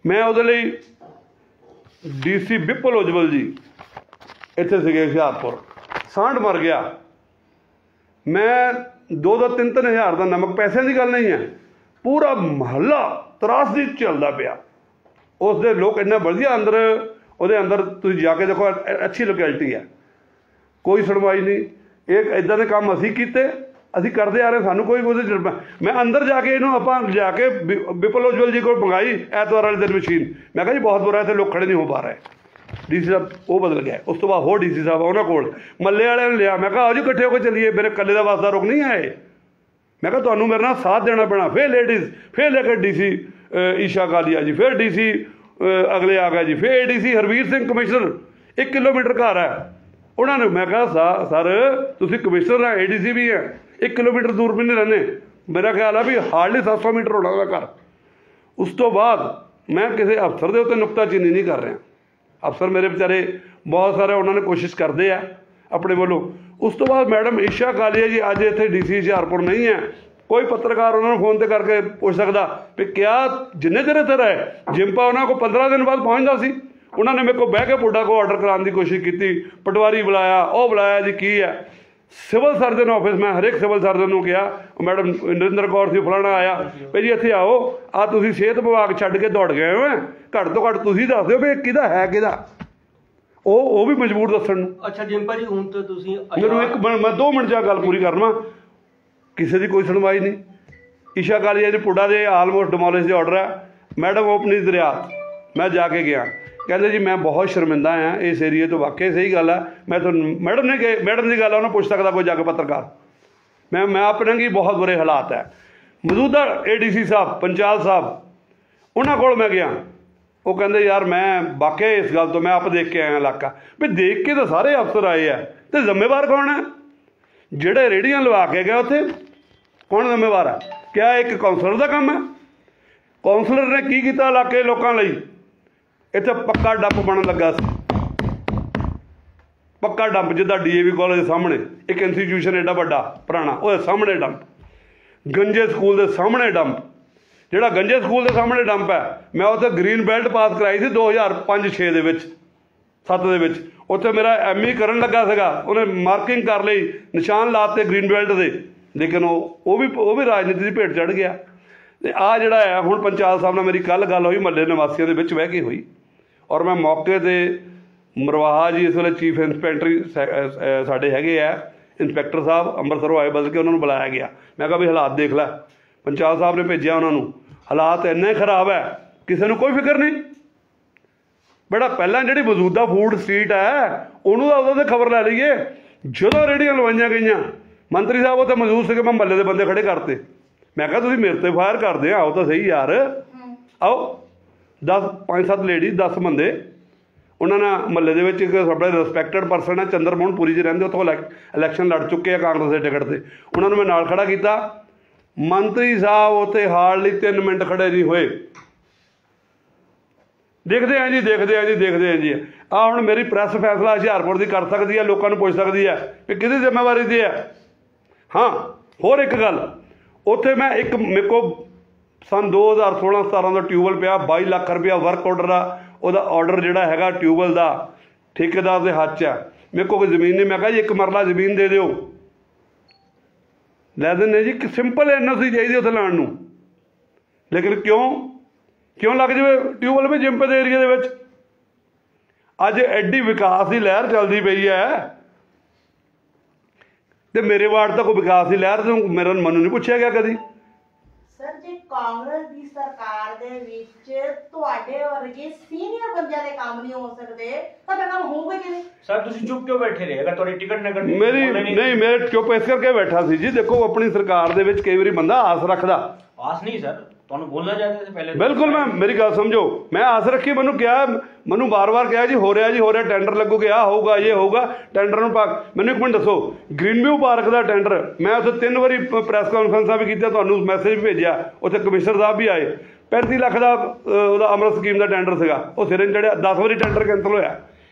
ਮੈਂ ਉਹਦੇ ਲਈ DC ਵਿਪਲ ਉਜਵਲ ਜੀ ਇੱਥੇ ਸੀਗੇ ਹੁਸ਼ਿਆਰਪੁਰ, ਸਾਂਢ ਮਰ ਗਿਆ। ਮੈਂ 2-2 3-3 ਹਜ਼ਾਰ ਦਾ ਨਮਕ, ਪੈਸਿਆਂ ਦੀ ਗੱਲ ਨਹੀਂ ਹੈ, ਪੂਰਾ ਮਹੱਲਾ ਤਰਾਸਦੀ ਚੱਲਦਾ ਪਿਆ। ਉਸ ਦੇ ਲੋਕ ਇੰਨਾ ਵਧੀਆ ਅੰਦਰ, ਉਹਦੇ ਅੰਦਰ ਤੁਸੀਂ ਜਾ ਕੇ ਦੇਖੋ, ਅੱਛੀ ਲੋਕੈਲਿਟੀ ਹੈ, ਕੋਈ ਸੁਣਵਾਈ ਨਹੀਂ। ਇਹ ਇੱਦਾਂ ਦੇ ਕੰਮ ਅਸੀਂ ਕੀਤੇ, ਅਸੀਂ ਕਰਦੇ ਆ ਰਹੇ, ਸਾਨੂੰ ਕੋਈ ਉਹਦੇ 'ਚ। ਮੈਂ ਅੰਦਰ ਜਾ ਕੇ ਇਹਨੂੰ ਆਪਾਂ ਜਾ ਕੇ ਵਿਪਲ ਉਜਵਲ ਜੀ ਕੋਲ ਮੰਗਾਈ ਐਤਵਾਰ ਵਾਲੇ ਦਿਨ ਮਸ਼ੀਨ, ਮੈਂ ਕਿਹਾ ਜੀ ਬਹੁਤ ਬੁਰਾ, ਇੱਥੇ ਲੋਕ ਖੜੇ ਨਹੀਂ ਹੋ ਪਾ ਰਹੇ। DC ਸਾਹਿਬ ਉਹ ਬਦਲ ਗਿਆ। ਉਸ ਤੋਂ ਬਾਅਦ ਹੋਰ DC ਸਾਹਿਬ ਉਹਨਾਂ ਕੋਲ, ਮੱਲੇ ਵਾਲਿਆਂ ਨੂੰ ਲਿਆ, ਮੈਂ ਕਿਹਾ ਆਓ ਜੀ ਇਕੱਠੇ ਹੋ ਕੇ ਚੱਲੀਏ, ਮੇਰੇ ਇਕੱਲੇ ਦਾ ਵਾਸਤਾ ਰੁਕ ਨਹੀਂ ਆਏ। ਮੈਂ ਕਿਹਾ ਤੁਹਾਨੂੰ ਮੇਰੇ ਨਾਲ ਸਾਥ ਦੇਣਾ ਪੈਣਾ। ਫਿਰ ਲੇਡੀਜ਼, ਫਿਰ ਲੈ ਕੇ DC ਈਸ਼ਾ ਕਾਲੀਆ ਜੀ, ਫਿਰ DC ਅਗਲੇ ਆ ਗਿਆ ਜੀ, ਫਿਰ ADC Harvir Singh commissioner, 1 kilometre ਘਰ ਹੈ ਉਹਨਾਂ ਨੂੰ। ਮੈਂ ਕਿਹਾ ਸਰ ਤੁਸੀਂ ਕਮਿਸ਼ਨਰ ਹੈ, ADC ਵੀ ਹੈ, 1 ਕਿਲੋਮੀਟਰ ਦੂਰ ਵੀ ਨਹੀਂ ਰਹਿੰਦੇ। ਮੇਰਾ ਖਿਆਲ ਆ ਵੀ ਹਾਰਡਲੀ 700 ਮੀਟਰ ਹੋਣਾ ਉਹਦਾ ਘਰ। ਉਸ ਤੋਂ ਬਾਅਦ ਮੈਂ ਕਿਸੇ ਅਫਸਰ ਦੇ ਉੱਤੇ ਨੁਕਤਾਚੀਨੀ ਨਹੀਂ ਕਰ ਰਿਹਾ, ਅਫਸਰ ਮੇਰੇ ਵਿਚਾਰੇ ਬਹੁਤ ਸਾਰੇ ਉਹਨਾਂ ਨੇ ਕੋਸ਼ਿਸ਼ ਕਰਦੇ ਆ ਆਪਣੇ ਵੱਲੋਂ। ਉਸ ਤੋਂ ਬਾਅਦ ਮੈਡਮ ਈਸ਼ਾ ਕਾਲੀਆ ਜੀ ਅੱਜ ਇੱਥੇ DC ਹੁਸ਼ਿਆਰਪੁਰ ਨਹੀਂ ਹੈ। ਕੋਈ ਪੱਤਰਕਾਰ ਉਹਨਾਂ ਨੂੰ ਫੋਨ 'ਤੇ ਕਰਕੇ ਪੁੱਛ ਸਕਦਾ ਵੀ ਕਿਆ ਜਿੰਨੇ ਚਿਰ ਇੱਥੇ ਰਹੇ, ਜਿੰਪਾ ਉਹਨਾਂ ਕੋਲ 15 ਦਿਨ ਬਾਅਦ ਪਹੁੰਚਦਾ ਸੀ। ਉਹਨਾਂ ਨੇ ਮੇਰੇ ਕੋਲ ਬਹਿ ਕੇ ਪੁੱਡਾ ਕੋ ਆਰਡਰ ਕਰਾਉਣ ਦੀ ਕੋਸ਼ਿਸ਼ ਕੀਤੀ, ਪਟਵਾਰੀ ਬੁਲਾਇਆ, ਉਹ ਬੁਲਾਇਆ ਜੀ, ਕੀ ਹੈ ਸਿਵਲ ਸਰਜਨ ਆਫਿਸ। ਮੈਂ ਹਰੇਕ ਸਿਵਲ ਸਰਜਨ ਨੂੰ ਕਿਹਾ, ਮੈਡਮ ਨਰਿੰਦਰ ਕੌਰ ਸੀ, ਫਲਾਣਾ ਆਇਆ ਭਾਈ ਜੀ ਇੱਥੇ ਆਓ, ਆ ਤੁਸੀਂ ਸਿਹਤ ਵਿਭਾਗ ਛੱਡ ਕੇ ਦੌੜ ਗਏ ਹੋ, ਘੱਟ ਤੋਂ ਘੱਟ ਤੁਸੀਂ ਦੱਸ ਦਿਓ ਵੀ ਕਿਹਦਾ ਹੈ ਕਿਹਦਾ। ਉਹ ਵੀ ਮਜਬੂਰ ਦੱਸਣ ਨੂੰ।
ਅੱਛਾ ਜਿੰਪਾ ਜੀ, ਹੁਣ ਤਾਂ ਤੁਸੀਂ
ਮੈਨੂੰ ਮੈਂ 2 ਮਿੰਟ 'ਚ ਗੱਲ ਪੂਰੀ ਕਰਨਾ, ਕਿਸੇ ਦੀ ਕੋਈ ਸੁਣਵਾਈ ਨਹੀਂ। ईशा कालीया जी पुडा दे आलमोस्ट डिमोलिश के ऑर्डर है। मैडम ओपन इज दरिया मैं जाके गया, कहते जी मैं बहुत शर्मिंदा हाँ इस एरिए तो, वाकई सही गल है। मैं तो मैडम ने कहे, मैडम की गल उन्हें पुछ सकता कोई जाके पत्रकार। मैं अपने की बहुत बुरे हालात है। मौजूदा ADC साहब पंचाल साहब उन्होंने को मैं गया, वो कहते यार मैं वाकई इस गल तो मैं आप देख के आया इलाका भी, देख के तो सारे अफसर आए हैं तो जिम्मेवार कौन है? ਜਿਹੜੇ रेहड़ियां लवा के गए उत्थे कौन जिम्मेवार है? क्या एक कौंसलर का काम है? कौंसलर ने की किया इलाके लोगों ਲਈ? ਇੱਥੇ पक्का डंप बनन लगा सी, पक्का डंप जिदा DAV कॉलेज के सामने एक इंस्टीट्यूशन एडा बड़ा पुराना, वो सामने डंप, गंजे स्कूल के सामने डंप, ਜਿਹੜਾ गंजे स्कूल के सामने डंप है मैं उत्थे ग्रीन बेल्ट पास कराई थी 2005-6 ਦੇ ਵਿੱਚ 7 ਦੇ ਵਿੱਚ, ਉੱਥੇ ਮੇਰਾ ME ਕਰਨ ਲੱਗਾ ਸੀਗਾ, ਉਹਨੇ ਮਾਰਕਿੰਗ ਕਰ ਲਈ, ਨਿਸ਼ਾਨ ਲਾਤੇ ग्रीन बेल्ट ਦੇ, ਲੇਕਿਨ ਉਹ ਵੀ ਰਾਜਨੀਤੀ ਦੀ ਭੇਟ ਚੜ੍ਹ ਗਿਆ। ਤੇ ਆ ਜਿਹੜਾ ਹੈ ਹੁਣ ਪੰਚਾਲ ਸਾਹਿਬ ਨਾਲ ਮੇਰੀ ਕੱਲ੍ਹ ਗੱਲ ਹੋਈ, ਮਹੱਲੇ ਨਿਵਾਸੀਆਂ ਦੇ ਵਿੱਚ ਬਹਿ ਕੇ ਹੋਈ, ਔਰ ਮੈਂ ਮੌਕੇ 'ਤੇ ਮਰਵਾਹਾ ਜੀ ਇਸ ਵੇਲੇ ਚੀਫ ਇੰਸਪੈਕਟਰੀ ਸਾਡੇ ਹੈਗੇ ਆ ਇੰਸਪੈਕਟਰ ਸਾਹਿਬ ਅੰਮ੍ਰਿਤਸਰੋਂ ਆਏ ਬਦਲ ਕੇ, ਉਹਨਾਂ ਨੂੰ ਬੁਲਾਇਆ ਗਿਆ। ਮੈਂ ਕਿਹਾ ਵੀ ਹਾਲਾਤ ਦੇਖ ਲੈ, ਪੰਚਾਲ ਸਾਹਿਬ ਨੇ ਭੇਜਿਆ ਉਹਨਾਂ ਨੂੰ, ਹਾਲਾਤ ਇੰਨੇ ਖਰਾਬ ਹੈ ਕਿਸੇ ਨੂੰ ਕੋਈ ਫਿਕਰ ਨਹੀਂ। ਬੜਾ ਪਹਿਲਾਂ ਜਿਹੜੀ ਮੌਜੂਦਾ ਫੂਡ ਸਟਰੀਟ ਹੈ ਉਹਨੂੰ ਤਾਂ ਉਦੋਂ 'ਤੇ ਖਬਰ ਲੈ ਲਈਏ, ਜਦੋਂ ਰੇਹੜੀਆਂ ਲਵਾਈਆਂ ਗਈਆਂ ਮੰਤਰੀ ਸਾਹਿਬ ਉੱਥੇ ਮੌਜੂਦ ਸੀਗੇ, ਮੈਂ ਮਹੱਲੇ ਦੇ ਬੰਦੇ ਖੜੇ ਕਰਤੇ। ਮੈਂ ਕਿਹਾ ਤੁਸੀਂ ਮੇਰੇ 'ਤੇ ਫਾਇਰ ਕਰਦੇ ਆਓ ਤਾਂ ਸਹੀ ਯਾਰ, ਆਓ 5-7 ਲੇਡੀਜ਼ 10 ਬੰਦੇ, ਉਹਨਾਂ ਨੇ ਮਹੱਲੇ ਦੇ ਵਿੱਚ ਇੱਕ ਸਾਡੇ ਰਿਸਪੈਕਟਡ ਪਰਸਨ ਹੈ ਚੰਦਰਮੋਹਨ ਪੁਰੀ ਜੀ ਰਹਿੰਦੇ, ਉੱਥੋਂ ਇਲੈਕਸ਼ਨ ਲੜ ਚੁੱਕੇ ਆ ਕਾਂਗਰਸ ਦੇ ਟਿਕਟ 'ਤੇ, ਉਹਨਾਂ ਨੂੰ ਮੈਂ ਨਾਲ ਖੜਾ ਕੀਤਾ। ਮੰਤਰੀ ਸਾਹਿਬ ਉੱਥੇ ਹਾਰਡਲੀ 3 ਮਿੰਟ ਖੜੇ ਨਹੀਂ ਹੋਏ। ਦੇਖਦੇ ਹਾਂ ਜੀ ਦੇਖਦੇ ਹਾਂ ਜੀ ਦੇਖਦੇ ਹਾਂ ਜੀ। ਆਹ ਹੁਣ ਮੇਰੀ ਪ੍ਰੈਸ ਫੈਸਲਾ ਹੁਸ਼ਿਆਰਪੁਰ ਦੀ ਕਰ ਸਕਦੀ ਹੈ, ਲੋਕਾਂ ਨੂੰ ਪੁੱਛ ਸਕਦੀ ਹੈ ਕਿ ਕਿਹਦੀ ਜ਼ਿੰਮੇਵਾਰੀ ਦੀ ਹੈ। ਹਾਂ ਹੋਰ ਇੱਕ ਗੱਲ, ਉੱਥੇ ਮੈਂ ਇੱਕ ਮੇਰੇ ਕੋਲ सन 2016-17 ਦਾ ਟਿਊਬਵੈੱਲ ਪਿਆ 22 ਲੱਖ ਰੁਪਇਆ ਵਰਕ ਆਰਡਰ ਆ, ਉਹਦਾ ਆਰਡਰ ਜਿਹੜਾ ਹੈਗਾ ਟਿਊਬਵੈੱਲ ਦਾ ਠੇਕੇਦਾਰ ਦੇ ਹੱਥ 'ਚ ਆ। ਮੇਰੇ ਕੋਲ ਕੋਈ ਜ਼ਮੀਨ ਨਹੀਂ, ਮੈਂ ਕਿਹਾ ਜੀ 1 ਮਰਲਾ ਜ਼ਮੀਨ ਦੇ ਦਿਓ, ਲੈ ਦਿੰਦੇ ਜੀ। ਸਿੰਪਲ NOC ਚਾਹੀਦੀ ਉੱਥੇ ਲਾਉਣ ਨੂੰ, ਲੇਕਿਨ ਕਿਉਂ ਲੱਗ ਜਾਵੇ ਟਿਊਬਵੈੱਲ ਵੀ ਜਿੰਪੇ ਦੇ ਏਰੀਏ ਦੇ ਵਿੱਚ? ਅੱਜ ਐਡੀ ਵਿਕਾਸ ਦੀ ਲਹਿਰ ਚੱਲਦੀ ਪਈ ਹੈ ਤੇ ਮੇਰੇ ਵਾਰਡ ਤਾਂ ਕੋਈ ਵਿਕਾਸ ਦੀ ਲਹਿਰ ਤੋਂ ਮੈਨੂੰ ਨਹੀਂ ਪੁੱਛਿਆ ਗਿਆ ਕਦੀ।
ਸਰ ਜੇ ਕਾਂਗਰਸ ਦੀ ਸਰਕਾਰ ਦੇ ਵਿੱਚ ਤੁਹਾਡੇ ਵਰਗੇ ਸੀਨੀਅਰ ਬੰਦਿਆਂ ਦੇ ਕੰਮ ਨਹੀਂ ਹੋ ਸਕਦੇ ਤਾਂ ਫਿਰ ਕੰਮ ਹੋਊਗਾ ਕਿਵੇਂ?
सर ਤੁਸੀਂ ਚੁੱਪ ਕਿਉਂ ਬੈਠੇ ਰਹੇ? ਅਗਰ ਤੁਹਾਡੀ ਟਿਕਟ ਨਗਰ
ਨਹੀਂ ਮੈਂ ਚੁੱਪ ਇਸ ਕਰਕੇ ਬੈਠਾ ਸੀ ਜੀ। ਦੇਖੋ ਆਪਣੀ ਸਰਕਾਰ ਦੇ ਵਿੱਚ ਕਈ ਵਾਰੀ ਬੰਦਾ ਆਸ ਰੱਖਦਾ।
ਆਸ ਨਹੀਂ ਸਰ, ਤੁਹਾਨੂੰ ਬੋਲਣਾ ਚਾਹੀਦਾ ਸੀ ਪਹਿਲੇ।
ਬਿਲਕੁਲ, ਮੈਂ ਮੇਰੀ ਗੱਲ ਸਮਝੋ, ਮੈਂ ਆਸ ਰੱਖੀ, ਮੈਨੂੰ ਕਿਹਾ, ਮੈਨੂੰ ਵਾਰ-ਵਾਰ ਕਿਹਾ ਜੀ ਹੋ ਰਿਹਾ ਟੈਂਡਰ ਲੱਗੂਗਾ, ਆਹ ਹੋਊਗਾ ਇਹ ਹੋਊਗਾ, ਟੈਂਡਰ ਨੂੰ ਮੈਨੂੰ ਇੱਕ ਮਿੰਟ ਦੱਸੋ, ਗ੍ਰੀਨ ਵਿਊ ਪਾਰਕ ਦਾ ਟੈਂਡਰ ਮੈਂ ਉੱਥੇ 3 ਵਾਰੀ ਪ੍ਰੈਸ ਕਾਨਫਰੰਸਾਂ ਵੀ ਕੀਤੀਆਂ, ਤੁਹਾਨੂੰ ਮੈਸੇਜ ਵੀ ਭੇਜਿਆ, ਉੱਥੇ ਕਮਿਸ਼ਨਰ ਸਾਹਿਬ ਵੀ ਆਏ। 35 ਲੱਖ ਦਾ ਉਹਦਾ ਅੰਮ੍ਰਿਤ ਸਕੀਮ ਦਾ ਟੈਂਡਰ ਸੀਗਾ, ਉਹ ਸਿਰੇ ਨਹੀਂ ਚੜਿਆ, 10 ਵਾਰੀ ਟੈਂਡਰ ਕੈਂਸਲ ਹੋਇਆ।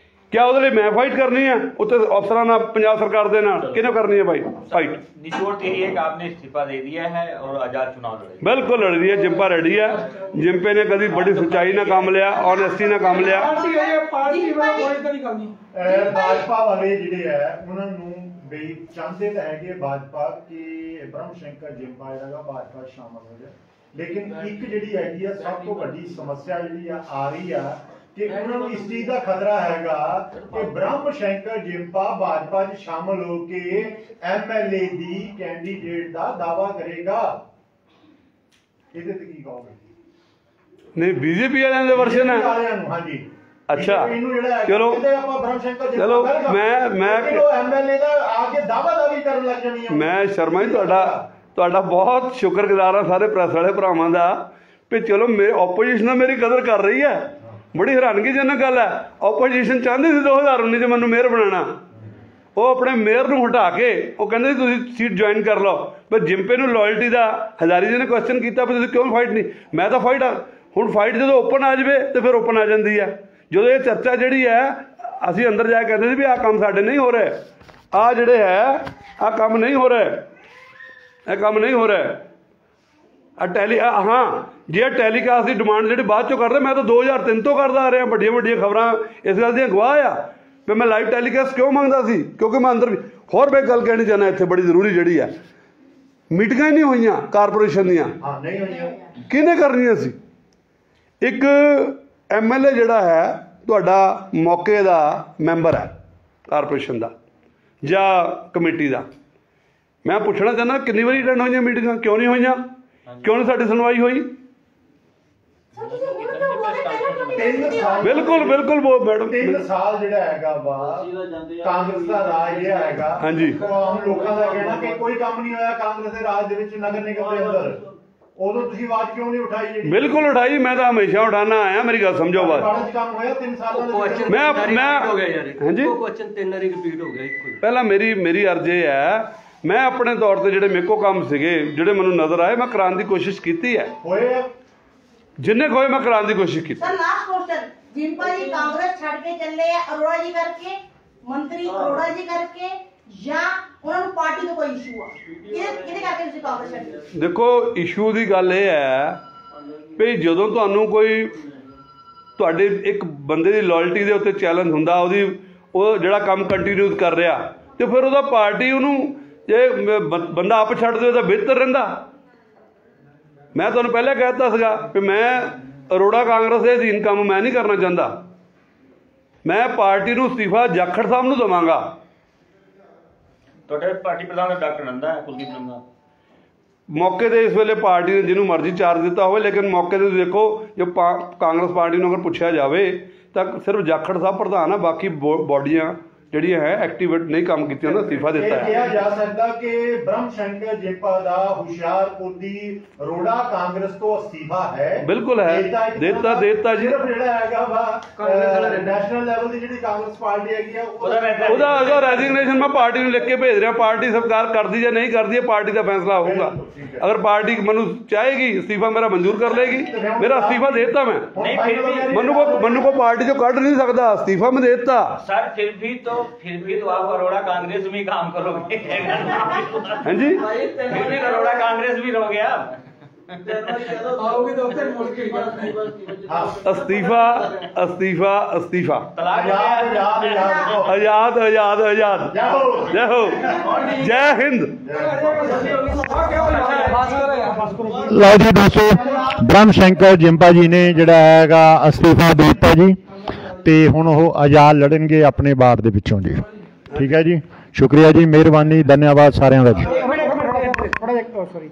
क्या ਉਹਦੇ ਲਈ मैं फाइट करनी है उत्ते अफसरां नाल पंजाब सरकार दे नाल किहने करनी है भाई फाइट?
निचोड़ तो यही है कि आपने इस्तीफा दे दिया है और आजाद चुनाव लड़ेंगे।
बिल्कुल लड़ रही है, जिम्पा रेडी है। जिम्पे ने कभी बड़ी सच्चाई ना काम लिया, ऑनेस्टी ना काम लिया।
भाजपा वाले जिहड़े है उन्हां नूं बई चाहते तो है भाजपा कि ब्रह्म शंकर जिम्पा जिहड़ा भाजपा शामिल हो जाए, लेकिन एक जिहड़ी हैगी है सब तो वड्डी समस्या जिहड़ी आ रही है कि उन्होंने इस चीज का खतरा हैगा कि ब्रह्म शंकर जिम्पा भाजपा च शामिल होके MLA दी कैंडीडेट का दावा करेगा। ਇਹਦੇ ਤੇ ਕੀ ਕਹੋਗੇ?
नहीं बीजेपी वालियां दे वर्जन है।
हाँ जी
अच्छा चलो चलो मैं
MLA ਦਾ ਆ ਕੇ ਦਾਅਵਾਦਾਰੀ ਕਰਨ ਲੱਗ ਜਾਣੀ ਹੈ।
मैं शर्मा जी ਤੁਹਾਡਾ ਬਹੁਤ ਸ਼ੁਕਰਗੁਜ਼ਾਰ ਹਾਂ ਸਾਰੇ ਪ੍ਰੈਸ ਵਾਲੇ ਭਰਾਵਾਂ ਦਾ ਵੀ ਚਲੋ ਮੇਰੇ ਆਪੋਜੀਸ਼ਨ ਮੇਰੀ ਕਦਰ ਕਰ ਰਹੀ ਹੈ। बड़ी हैरानगीजनक गल है, ओपोजिशन चाहती थी 2019 च मैं मेयर बनाना, वो अपने मेयर को हटा के वो कहते तुम सीट ज्वाइन कर लो। पर जिम्पे नूं लॉयल्टी का हजारी जी ने क्वेश्चन किया भी क्यों फाइट नहीं? मैं तो फाइट हाँ, हुण फाइट जो ओपन आ जाए तो फिर ओपन आ जाती है। जो ये चर्चा जी है असी अंदर जाके कहते भी आ काम साडे नहीं हो रहे, आ जोड़े है आ काम नहीं हो रहे, यह काम नहीं हो रहा। हाँ जे टैलीकास्ट की डिमांड जी बाद चो कर रहे, मैं तो 2003 तो करता आ रहा, बड़िया खबर इस गल दी गवाह आ भी मैं लाइव टैलीकास्ट क्यों मंगता सी, क्योंकि मैं अंदर होर मैं गल कहनी चाहना इतने बड़ी जरूरी जी है, मीटिंग ही नहीं हुई कारपोरेशन दियाँ किहने करनियां सी। एक MLA जिहड़ा है तुहाडा मौके का मैंबर है कारपोरेशन का या कमेटी का, मैं पूछना चाहना कितनी बारी अटेंड हुई मीटिंग, क्यों नहीं हुई? ਕਿਉਂ ਨਹੀਂ ਸਾਡੀ ਸੁਣਵਾਈ ਹੋਈ?
ਸਰ ਤੁਸੀਂ ਹੁਣ ਕਿਉਂ ਬੋਲ ਰਹੇ ਪਹਿਲਾਂ ਕਿਉਂ ਨਹੀਂ
3 ਸਾਲ
ਬਿਲਕੁਲ ਬਿਲਕੁਲ ਮੈਡਮ
3 ਸਾਲ ਜਿਹੜਾ ਹੈਗਾ ਵਾ ਕਾਂਗਰਸ ਦਾ ਰਾਜ ਜਿਹੜਾ ਹੈਗਾ
ਹਾਂਜੀ।
ਉਹ ਆਮ ਲੋਕਾਂ ਦਾ ਕਹਿਣਾ ਕਿ ਕੋਈ ਕੰਮ ਨਹੀਂ ਹੋਇਆ ਕਾਂਗਰਸ ਦੇ ਰਾਜ ਦੇ ਵਿੱਚ ਨਗਰ ਨਿਗਮ ਦੇ ਅੰਦਰ, ਉਦੋਂ ਤੁਸੀਂ ਆਵਾਜ਼ ਕਿਉਂ ਨਹੀਂ ਉਠਾਈ ਜਿਹੜੀ?
ਬਿਲਕੁਲ ਉਠਾਈ, ਮੈਂ ਤਾਂ ਹਮੇਸ਼ਾ ਉਠਾਣਾ ਆਇਆ। ਮੇਰੀ ਗੱਲ ਸਮਝੋ ਬਾਤ।
ਬਾੜਾ ਚ ਕੰਮ ਹੋਇਆ 3 ਸਾਲਾਂ ਦੇ ਵਿੱਚ?
ਮੈਂ
ਹੋ ਗਿਆ ਯਾਰ,
ਹਾਂਜੀ
ਉਹ ਕੁਐਸਚਨ 3 ਵਾਰੀ ਰਿਪੀਟ ਹੋ ਗਿਆ ਇੱਕੋ ਹੀ।
ਪਹਿਲਾਂ ਮੇਰੀ ਅਰਜ਼ ਇਹ ਹੈ, ਮੈਂ ਆਪਣੇ ਤੌਰ ਤੇ ਜਿਹੜੇ ਮੇਰੇ ਕੋਲ ਕੰਮ ਸੀਗੇ, ਜਿਹੜੇ ਮੈਨੂੰ ਨਜ਼ਰ ਆਏ, ਮੈਂ ਕਰਾਉਣ ਦੀ ਕੋਸ਼ਿਸ਼ ਕੀਤੀ ਹੈ।
ਹੋਏ ਆ?
ਜਿੰਨੇ ਕੋਈ ਮੈਂ ਕਰਾਉਣ ਦੀ ਕੋਸ਼ਿਸ਼ ਕੀਤੀ।
Sir last question, Zampa ji Congress छड़ के चले अरोड़ा जी करके, मंत्री अरोड़ा जी करके, या उन्होंने पार्टी तो कोई इशू हुआ किहदे करके तुसीं कांग्रेस छड्डी?
ਦੇਖੋ ਇਸ਼ੂ ਦੀ ਗੱਲ ਇਹ ਹੈ ਵੀ ਜਦੋਂ ਤੁਹਾਨੂੰ ਕੋਈ ਤੁਹਾਡੇ ਇੱਕ ਬੰਦੇ ਦੀ ਲਾਇਲਟੀ ਦੇ ਉੱਤੇ ਚੈਲੰਜ ਹੁੰਦਾ, ਉਹ ਜਿਹੜਾ ਕੰਮ ਕੰਟੀਨਿਊ ਕਰ ਰਿਹਾ, ਤੇ ਫਿਰ ਉਹਦਾ ਪਾਰਟੀ ਉਹਨੂੰ ਜੇ ਬੰਦਾ ਆਪ ਛੱਡ ਦੇ ਤਾਂ ਬਿਹਤਰ ਰਹਿੰਦਾ। ਮੈਂ ਤੁਹਾਨੂੰ ਪਹਿਲਾਂ ਕਹਿ ਦਿੱਤਾ ਸੀਗਾ ਵੀ ਮੈਂ ਅਰੋੜਾ ਕਾਂਗਰਸ ਦੇ ਅਧੀਨ ਕੰਮ ਮੈਂ ਨਹੀਂ ਕਰਨਾ ਚਾਹੁੰਦਾ। ਮੈਂ ਪਾਰਟੀ ਨੂੰ ਅਸਤੀਫਾ ਜਾਖੜ ਸਾਹਿਬ ਨੂੰ ਦੇਵਾਂਗਾ।
ਤੁਹਾਡੇ ਪਾਰਟੀ ਪ੍ਰਧਾਨ ਡਾਕਟਰ ਨੰਦਾ ਹੈ, ਕੁਲਦੀਪ ਨੰਦਾ।
ਮੌਕੇ ਤੇ ਇਸ ਵੇਲੇ ਪਾਰਟੀ ਨੇ ਜਿਹਨੂੰ ਮਰਜ਼ੀ ਚਾਰਜ ਦਿੱਤਾ ਹੋਵੇ, ਲੇਕਿਨ ਮੌਕੇ ਤੇ ਦੇਖੋ ਜੇ ਕਾਂਗਰਸ ਪਾਰਟੀ ਨੂੰ ਅਗਰ ਪੁੱਛਿਆ ਜਾਵੇ ਤਾਂ ਸਿਰਫ ਜਾਖੜ ਸਾਹਿਬ ਪ੍ਰਧਾਨ ਆ, ਬਾਕੀ ਬੋਡੀਆਂ ਜਿਹੜੀਆਂ ਹੈ ਐਕਟੀਵੇਟ ਨਹੀਂ ਕੰਮ ਕੀਤੀਆਂ, ਉਹਨਾਂ ਅਸਤੀਫਾ ਦਿੱਤਾ
ਇਹ ਕਿਹਾ
ਹੈ।
ਜਾ ਸਕਦਾ ਕਿ ਬ੍ਰਹਮ ਸ਼ੰਕਰ ਜਿੰਪਾ ਦਾ ਹੁਸ਼ਿਆਰਪੁਰ ਦੀ ਰੋੜਾ ਕਾਂਗਰਸ ਤੋਂ ਅਸਤੀਫਾ ਹੈ।
ਬਿਲਕੁਲ ਹੈ, ਦੇਤਾ ਜੀ।
ਸਿਰਫ ਜਿਹੜਾ ਹੈਗਾ ਵਾ ਨੈਸ਼ਨਲ ਲੈਵਲ ਦੀ ਜਿਹੜੀ ਕਾਂਗਰਸ ਪਾਰਟੀ ਹੈਗੀ ਆ
ਉਹਦਾ ਰੈਜ਼ਿਗਨੇਸ਼ਨ ਮੈਂ ਪਾਰਟੀ ਨੂੰ ਲਿਖ ਕੇ ਭੇਜ ਰਿਹਾ। ਪਾਰਟੀ ਸਰਕਾਰ ਕਰਦੀ ਜਾਂ ਨਹੀਂ ਕਰਦੀ, ਇਹ ਪਾਰਟੀ ਦਾ ਫੈਸਲਾ ਹੋਊਗਾ। ਅਗਰ ਪਾਰਟੀ ਮੈਨੂੰ ਚਾਹੇਗੀ ਅਸਤੀਫਾ ਮੇਰਾ ਮਨਜ਼ੂਰ ਕਰ ਲਏਗੀ, ਮੇਰਾ ਅਸਤੀਫਾ ਦੇ ਦਿੱਤਾ ਮੈਂ।
नहीं फिर भी
ਮੈਨੂੰ ਕੋ ਪਾਰਟੀ ਚੋਂ ਕੱਢ ਨਹੀਂ ਸਕਦਾ, ਅਸਤੀਫਾ मैं दे ਦਿੱਤਾ।
सर फिर भी तो आप अरोड़ा कांग्रेस में ही काम करोगे।
हाँ जी,
फिर भी अरोड़ा कांग्रेस भी रहोगे आप।
आओगे तो फिर मुश्किल
अस्तीफा
तलाक हो गया।
आजाद जय हो, जय हिंद।
ਲਓ ਜੀ ਦੋਸਤੋ, ਬ੍ਰਹਮ ਸ਼ੰਕਰ ਜਿੰਪਾ ਜੀ ਨੇ ਜਿਹੜਾ ਹੈਗਾ ਅਸਤੀਫਾ ਦੇ ਦਿੱਤਾ ਜੀ, ਤੇ ਹੁਣ ਉਹ ਆਜ਼ਾਦ ਲੜਨਗੇ ਆਪਣੇ ਵਾਰਡ ਦੇ ਵਿੱਚੋਂ ਜੀ। ਠੀਕ ਹੈ ਜੀ, ਸ਼ੁਕਰੀਆ ਜੀ, ਮਿਹਰਬਾਨੀ, ਧੰਨਵਾਦ ਸਾਰਿਆਂ ਦਾ ਜੀ।
ਥੋੜਾ ਜਿਹਾ ਸੌਰੀ